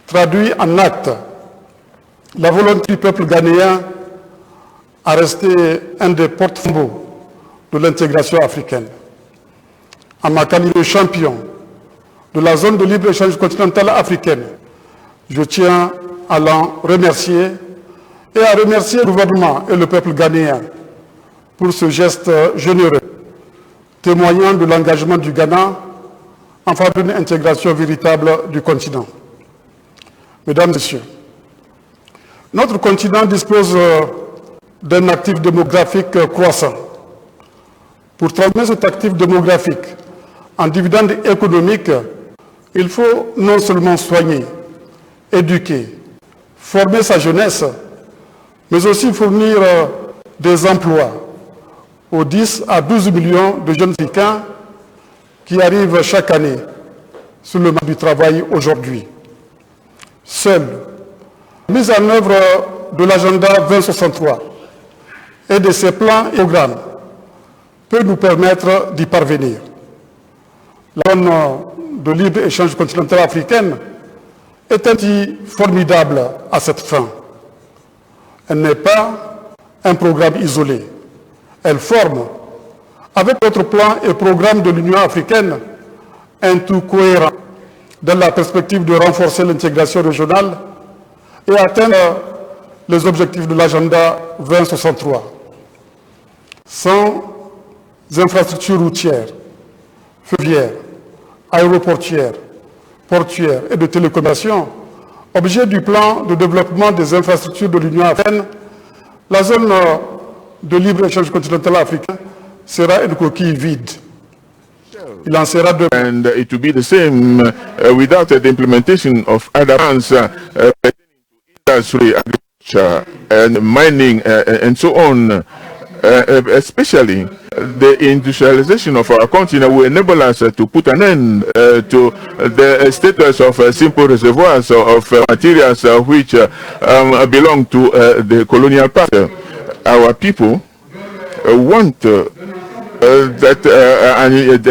[SPEAKER 7] traduit en actes la volonté du peuple ghanéen à rester un des porte-flambeaux de l'intégration africaine. En ma qualité de champion de la zone de libre-échange continentale africaine, je tiens à l'en remercier et à remercier le gouvernement et le peuple ghanéen pour ce geste généreux, témoignant de l'engagement du Ghana en faveur d'une intégration véritable du continent. Mesdames et Messieurs, notre continent dispose d'un actif démographique croissant. Pour transmettre cet actif démographique en dividendes économiques, il faut non seulement soigner, éduquer, former sa jeunesse, mais aussi fournir des emplois aux 10 à 12 millions de jeunes Africains qui arrivent chaque année sur le marché du travail aujourd'hui. Seule la mise en œuvre de l'agenda 2063 et de ses plans et programmes peut nous permettre d'y parvenir. La zone de libre-échange continentale africaine est un outil formidable à cette fin. Elle n'est pas un programme isolé. Elle forme, avec d'autres plans et programmes de l'Union africaine, un tout cohérent dans la perspective de renforcer l'intégration régionale et atteindre les objectifs de l'agenda 2063. Sans infrastructures routières, ferroviaires, aéroportuaires, portuaires et de télécommunications, objet du plan de développement des infrastructures de l'Union africaine, la zone de libre-échange continental africain sera une coquille vide. Il en sera de
[SPEAKER 8] and it will be the same without the implementation of other plans pertaining to industry, agriculture, and mining, and so on. Especially the industrialization of our continent will enable us to put an end to the status of simple reservoirs of materials which belong to the colonial past. Our people want a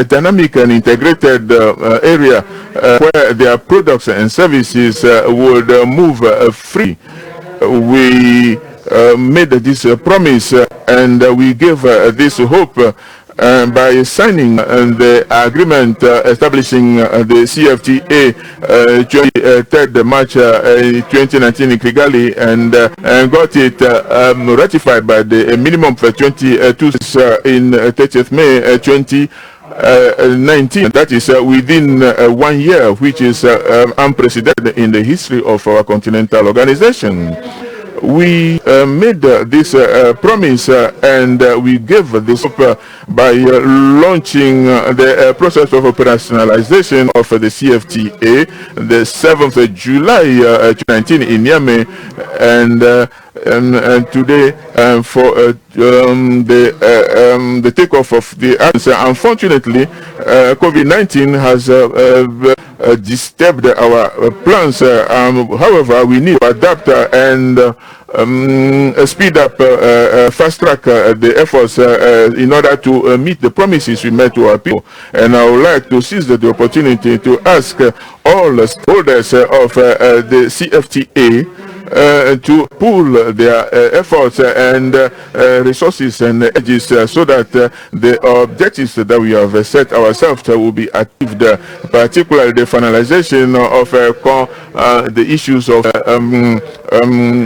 [SPEAKER 8] dynamic and integrated area where their products and services would move free. We made this promise and we gave this hope by signing the agreement establishing the CFTA 23rd March 2019 in Kigali and got it ratified by the minimum for 22 in 30th May 2019. That is within 1 year, which is unprecedented in the history of our continental organization. We made this promise and we gave this up by launching the process of operationalization of the CFTA the 7th of July 2019 in Niamey, and today for the takeoff of the answer. Unfortunately, COVID-19 has disturbed our plans. However, we need to adapt and speed up, fast track the efforts in order to meet the promises we made to our people. And I would like to seize the opportunity to ask all stakeholders of the CFTA to pool their efforts and resources and energies so that the objectives that we have set ourselves will be achieved, particularly the finalization of the issues of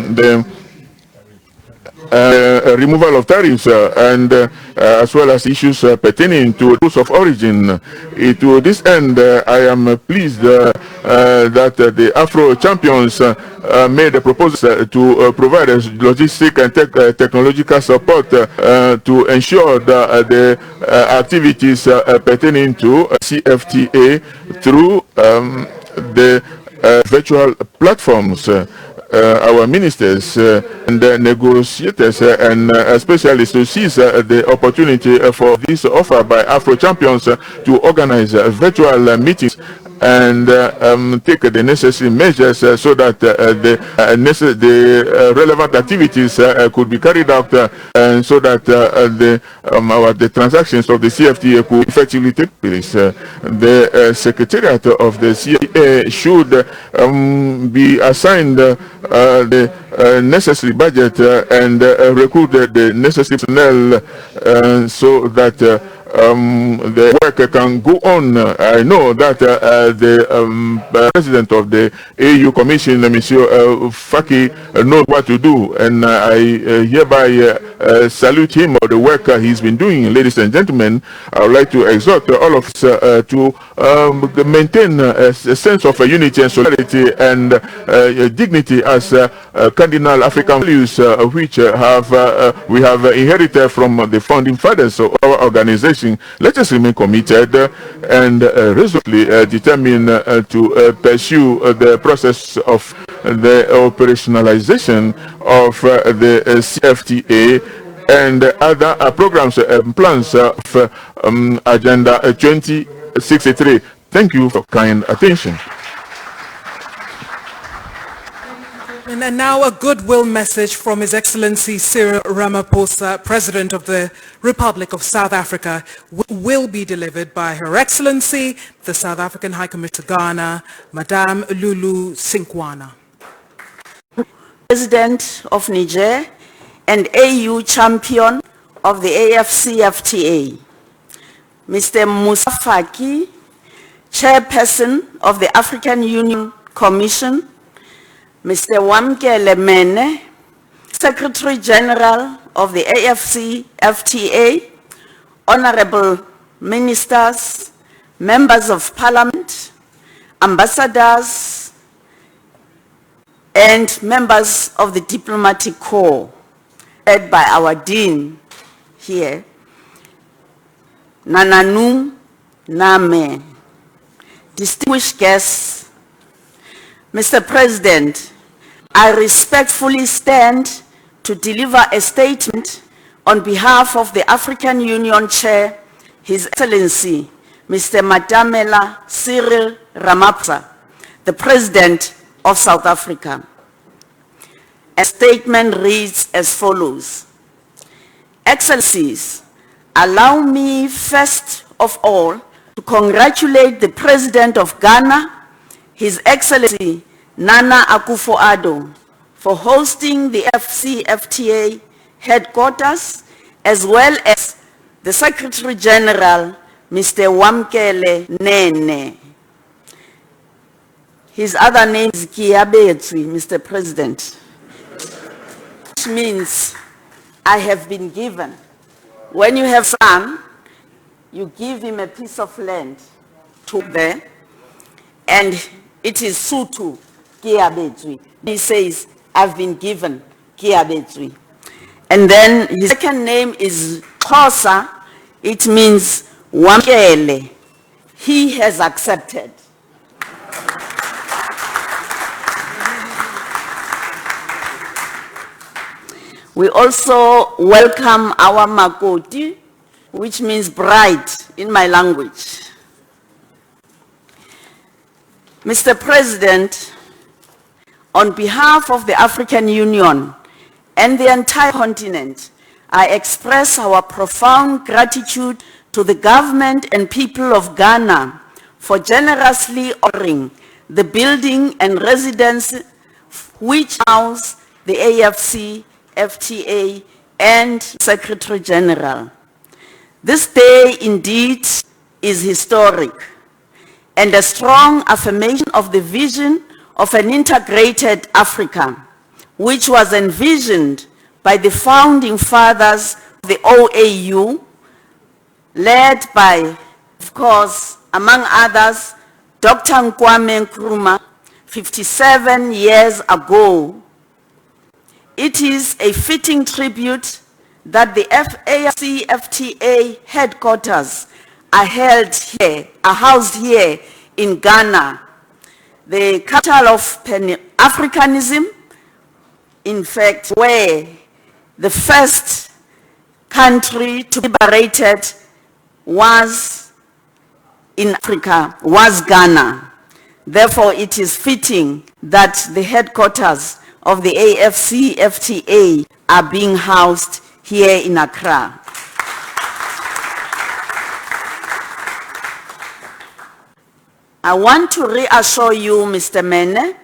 [SPEAKER 8] the removal of tariffs and as well as issues pertaining to rules of origin. To this end, I am pleased that the Afro champions made a proposal to provide logistic and technological support to ensure that the activities pertaining to CFTA through the virtual platforms. Our ministers and negotiators and specialists to seize the opportunity for this offer by Afro champions to organize virtual meetings and take the necessary measures so that the relevant activities could be carried out and so that the transactions of the CFTA could effectively take place. The Secretariat of the CFTA should be assigned the necessary budget and recruit the necessary personnel so that the work can go on. I know that the president of the AU Commission, Monsieur Faki, knows what to do, and I hereby salute him for the work he's been doing. Ladies and gentlemen, I would like to exhort all of us to maintain a sense of unity and solidarity and dignity as cardinal African values which we have inherited from the founding fathers of our organization. Let us remain committed and resolutely determined to pursue the process of the operationalization of the CFTA and other programs and plans of Agenda 2063. Thank you for kind attention.
[SPEAKER 2] And now a goodwill message from His Excellency Cyril Ramaphosa, President of the Republic of South Africa, will be delivered by Her Excellency, the South African High Commissioner to Ghana, Madame Lulu Sinkwana.
[SPEAKER 9] President of Niger and AU champion of the AfCFTA, Mr. Moussa Faki, Chairperson of the African Union Commission, Mr. Wamkele Mene, Secretary General of the AfCFTA, Honorable Ministers, Members of Parliament, Ambassadors, and members of the Diplomatic Corps, led by our Dean here, Nananu Name, distinguished guests, Mr. President, I respectfully stand to deliver a statement on behalf of the African Union Chair, His Excellency, Mr. Matamela Cyril Ramaphosa, the President of South Africa. A statement reads as follows. Excellencies, allow me first of all to congratulate the President of Ghana, His Excellency Nana Addo, for hosting the AfCFTA headquarters, as well as the Secretary General, Mr. Wamkele Nene. His other name is Kiabetswi, Mr. President, which means I have been given. When you have son, you give him a piece of land to there, and it is Sutu Kiabetswi. He says, I've been given Kiabetswi. And then his second name is Xhosa. It means Wamkele. He has accepted. We also welcome our Makoti, which means bride in my language. Mr. President, on behalf of the African Union and the entire continent, I express our profound gratitude to the government and people of Ghana for generously honoring the building and residence which house the AfCFTA and Secretary General. This day indeed is historic and a strong affirmation of the vision of an integrated Africa, which was envisioned by the founding fathers of the OAU, led by, of course, among others, Dr. Kwame Nkrumah, 57 years ago. It is a fitting tribute that the AfCFTA headquarters are housed here in Ghana, the capital of Pan-Africanism, in fact, where the first country to be liberated was in Africa, was Ghana. Therefore, it is fitting that the headquarters of the AfCFTA are being housed here in Accra. I want to reassure you, Mr. Mene,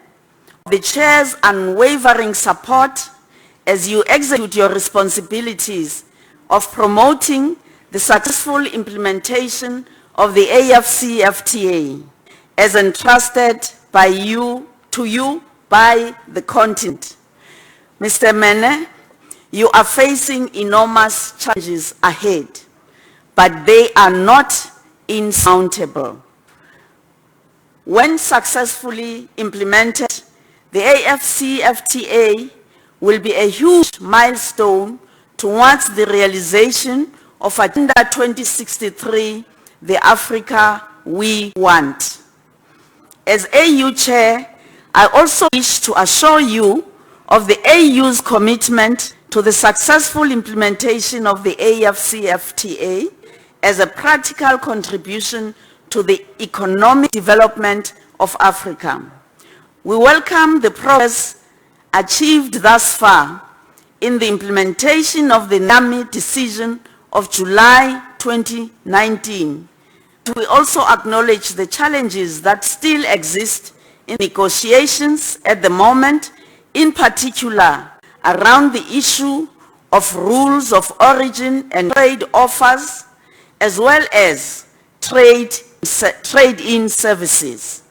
[SPEAKER 9] the Chair's unwavering support as you execute your responsibilities of promoting the successful implementation of the AfCFTA as entrusted by you by the continent. Mr. Mene, you are facing enormous challenges ahead, but they are not insurmountable. When successfully implemented, the AfCFTA will be a huge milestone towards the realization of Agenda 2063, the Africa we want. As AU Chair, I also wish to assure you of the AU's commitment to the successful implementation of the AfCFTA as a practical contribution to the economic development of Africa. We welcome the progress achieved thus far in the implementation of the NAMI decision of July 2019. We also acknowledge the challenges that still exist in negotiations at the moment, in particular around the issue of rules of origin and trade offers, as well as trade-in services.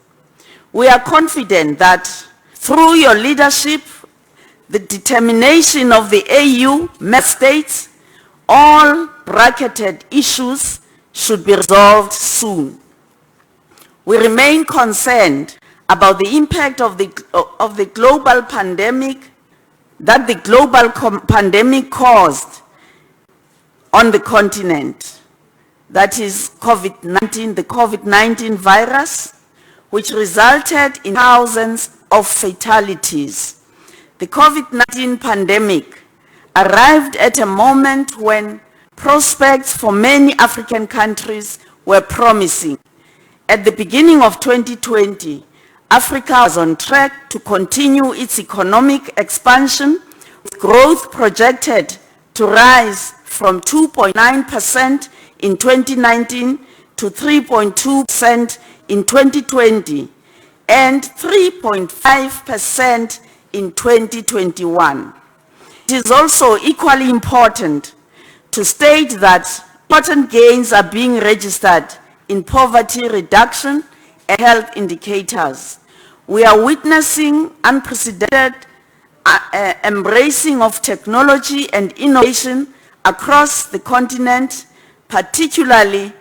[SPEAKER 9] We are confident that through your leadership, the determination of the AU member states, all bracketed issues should be resolved soon. We remain concerned about the impact of the global pandemic that the global pandemic caused on the continent. That is COVID-19, the COVID-19 virus, which resulted in thousands of fatalities. The COVID-19 pandemic arrived at a moment when prospects for many African countries were promising. At the beginning of 2020, Africa was on track to continue its economic expansion, with growth projected to rise from 2.9% in 2019 to 3.2% in 2020 and 3.5% in 2021. It is also equally important to state that important gains are being registered in poverty reduction and health indicators. We are witnessing unprecedented embracing of technology and innovation across the continent, particularly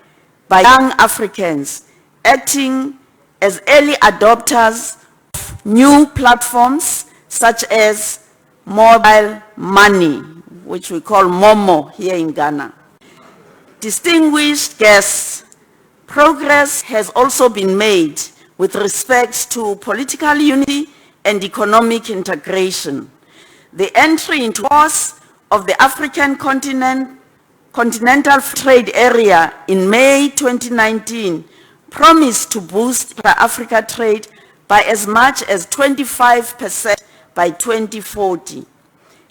[SPEAKER 9] by young Africans, acting as early adopters of new platforms such as mobile money, which we call Momo here in Ghana. Distinguished guests, progress has also been made with respect to political unity and economic integration. The entry into force of the African Continental Trade Area in May 2019 promised to boost Africa trade by as much as 25% by 2040.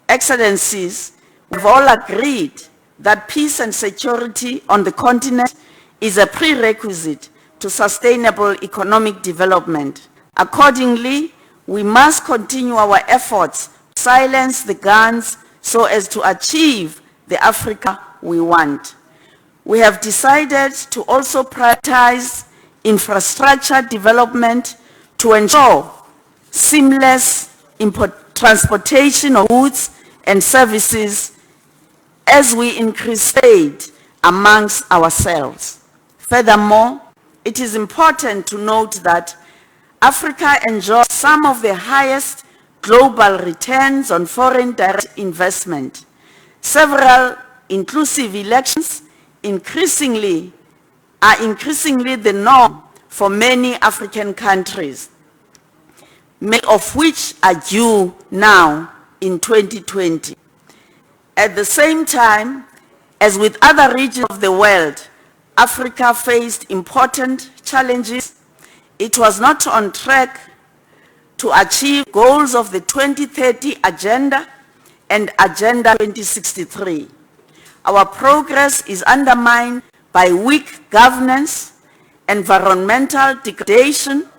[SPEAKER 9] Excellencies, we've all agreed that peace and security on the continent is a prerequisite to sustainable economic development. Accordingly, we must continue our efforts to silence the guns so as to achieve the Africa we want. We have decided to also prioritize infrastructure development to ensure seamless transportation of goods and services as we increase trade amongst ourselves. Furthermore, it is important to note that Africa enjoys some of the highest global returns on foreign direct investment. Several inclusive elections are increasingly the norm for many African countries, many of which are due now in 2020. At the same time, as with other regions of the world, Africa faced important challenges. It was not on track to achieve goals of the 2030 Agenda and Agenda 2063. Our progress is undermined by weak governance, environmental degradation,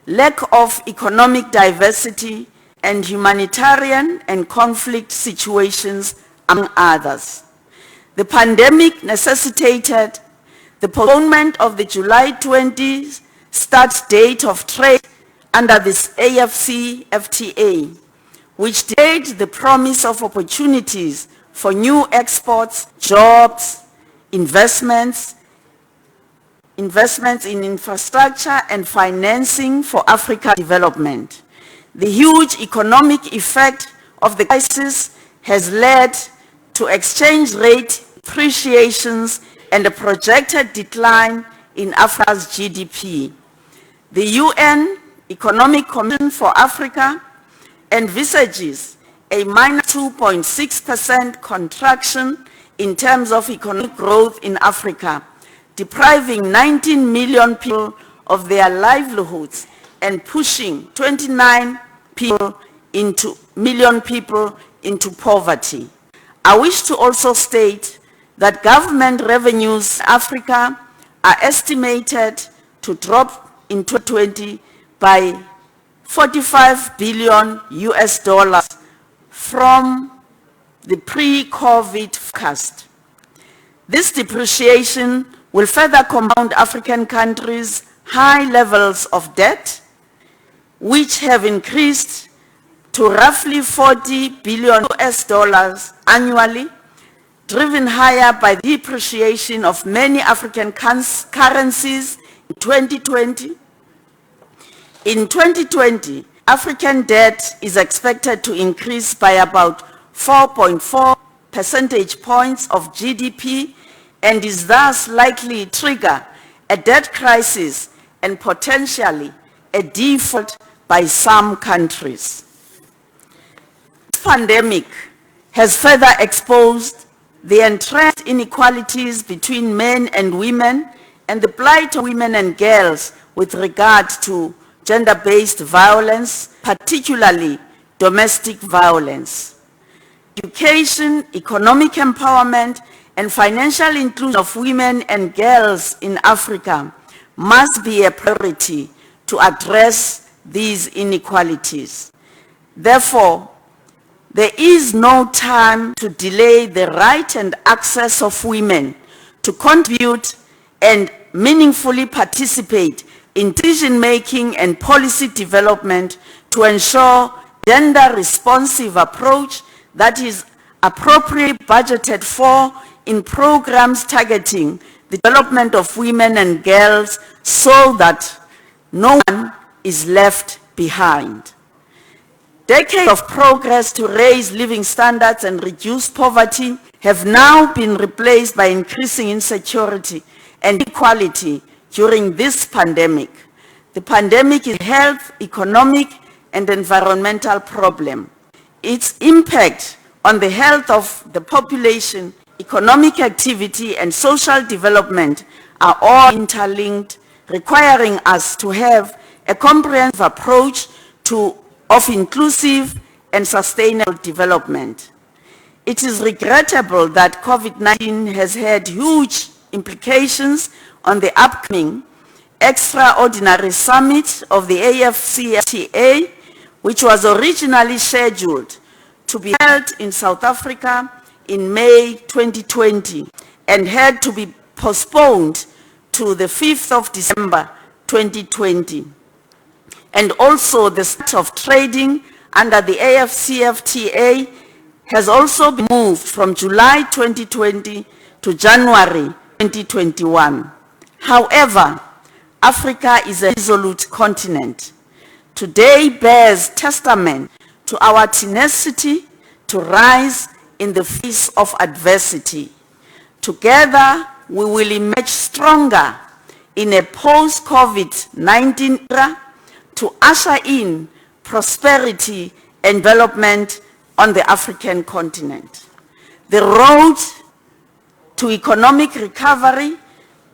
[SPEAKER 9] lack of economic diversity, and humanitarian and conflict situations, among others. The pandemic necessitated the postponement of the July 20 start date of trade under this AfCFTA, which delayed the promise of opportunities for new exports, jobs, investments in infrastructure and financing for Africa development. The huge economic effect of the crisis has led to exchange rate depreciations and a projected decline in Africa's GDP. The UN Economic Commission for Africa envisages a minus 2.6% contraction in terms of economic growth in Africa, depriving 19 million people of their livelihoods and pushing 29 million people into poverty. I wish to also state that government revenues in Africa are estimated to drop in 2020 by 45 billion US dollars from the pre-COVID forecast. This depreciation will further compound African countries' high levels of debt, which have increased to roughly 40 billion US dollars annually, driven higher by the depreciation of many African currencies in 2020. In 2020, African debt is expected to increase by about 4.4 percentage points of GDP and is thus likely to trigger a debt crisis and potentially a default by some countries. This pandemic has further exposed the entrenched inequalities between men and women and the plight of women and girls with regard to gender-based violence, particularly domestic violence. Education, economic empowerment, and financial inclusion of women and girls in Africa must be a priority to address these inequalities. Therefore, there is no time to delay the right and access of women to contribute and meaningfully participate in decision-making and policy development to ensure gender-responsive approach that is appropriately budgeted for in programs targeting the development of women and girls so that no one is left behind. Decades of progress to raise living standards and reduce poverty have now been replaced by increasing insecurity and inequality during this pandemic. The pandemic is a health, economic, and environmental problem. Its impact on the health of the population, economic activity, and social development are all interlinked, requiring us to have a comprehensive approach of inclusive and sustainable development. It is regrettable that COVID-19 has had huge implications on the upcoming extraordinary summit of the AfCFTA, which was originally scheduled to be held in South Africa in May 2020 and had to be postponed to the 5th of December 2020. And also the start of trading under the AfCFTA has also been moved from July 2020 to January 2021. However, Africa is a resolute continent. Today bears testament to our tenacity to rise in the face of adversity. Together, we will emerge stronger in a post-COVID-19 era to usher in prosperity and development on the African continent. The road to economic recovery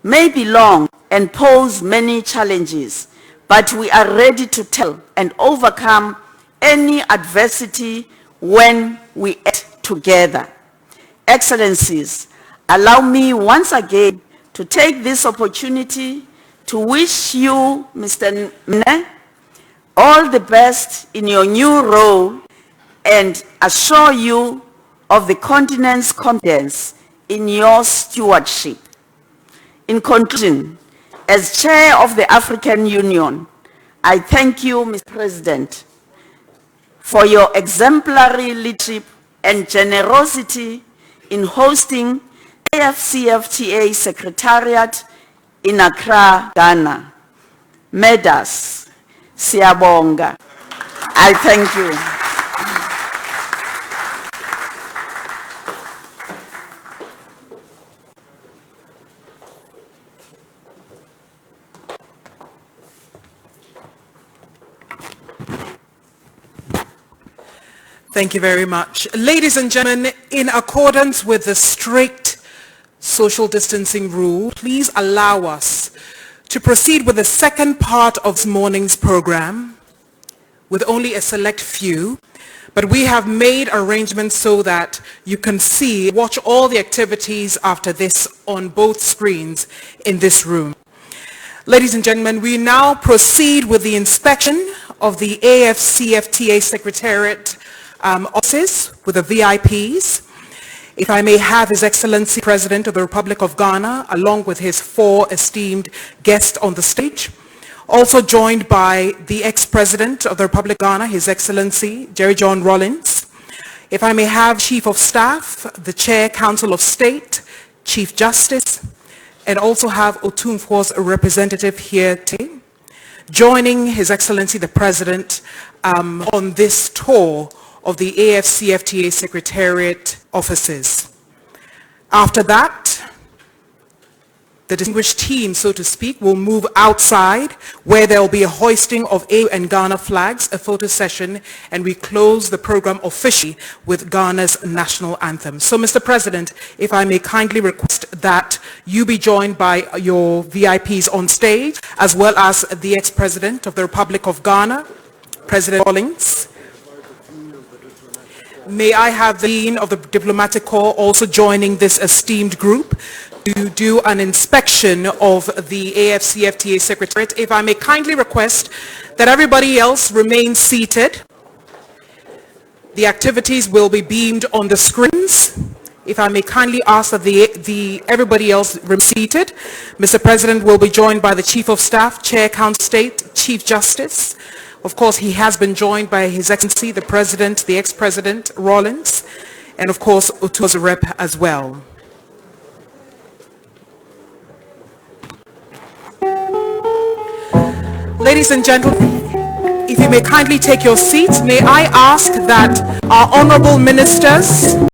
[SPEAKER 9] may be long and pose many challenges, but we are ready to tackle and overcome any adversity when we act together. Excellencies, allow me once again to take this opportunity to wish you, Mr. Mne, all the best in your new role and assure you of the continent's confidence in your stewardship. In conclusion, as Chair of the African Union, I thank you, Mr. President, for your exemplary leadership and generosity in hosting AfCFTA Secretariat in Accra, Ghana. Medas, Siyabonga. I thank you.
[SPEAKER 2] Thank you very much. Ladies and gentlemen, in accordance with the strict social distancing rule, please allow us to proceed with the second part of this morning's program with only a select few, but we have made arrangements so that you can watch all the activities after this on both screens in this room. Ladies and gentlemen, we now proceed with the inspection of the AfCFTA Secretariat offices with the VIPs. If I may have His Excellency President of the Republic of Ghana, along with his 4 esteemed guests on the stage, also joined by the ex-President of the Republic of Ghana, His Excellency Jerry John Rawlings. If I may have Chief of Staff, the Chair, Council of State, Chief Justice, and also have Otumfuo's representative here today, joining His Excellency the President on this tour of the AfCFTA Secretariat offices. After that, the distinguished team, so to speak, will move outside where there will be a hoisting of AU and Ghana flags, a photo session, and we close the program officially with Ghana's national anthem. So, Mr. President, if I may kindly request that you be joined by your VIPs on stage, as well as the ex-President of the Republic of Ghana, President Rawlings. May I have the Dean of the Diplomatic Corps also joining this esteemed group to do an inspection of the AfCFTA Secretariat. If I may kindly request that everybody else remain seated. The activities will be beamed on the screens. If I may kindly ask that everybody else remain seated. Mr. President will be joined by the Chief of Staff, Chair, Council of State, Chief Justice. Of course, he has been joined by His Excellency, the President, the ex-President, Rawlings, and of course, Otu's rep as well. Ladies and gentlemen, if you may kindly take your seats, may I ask that our honorable ministers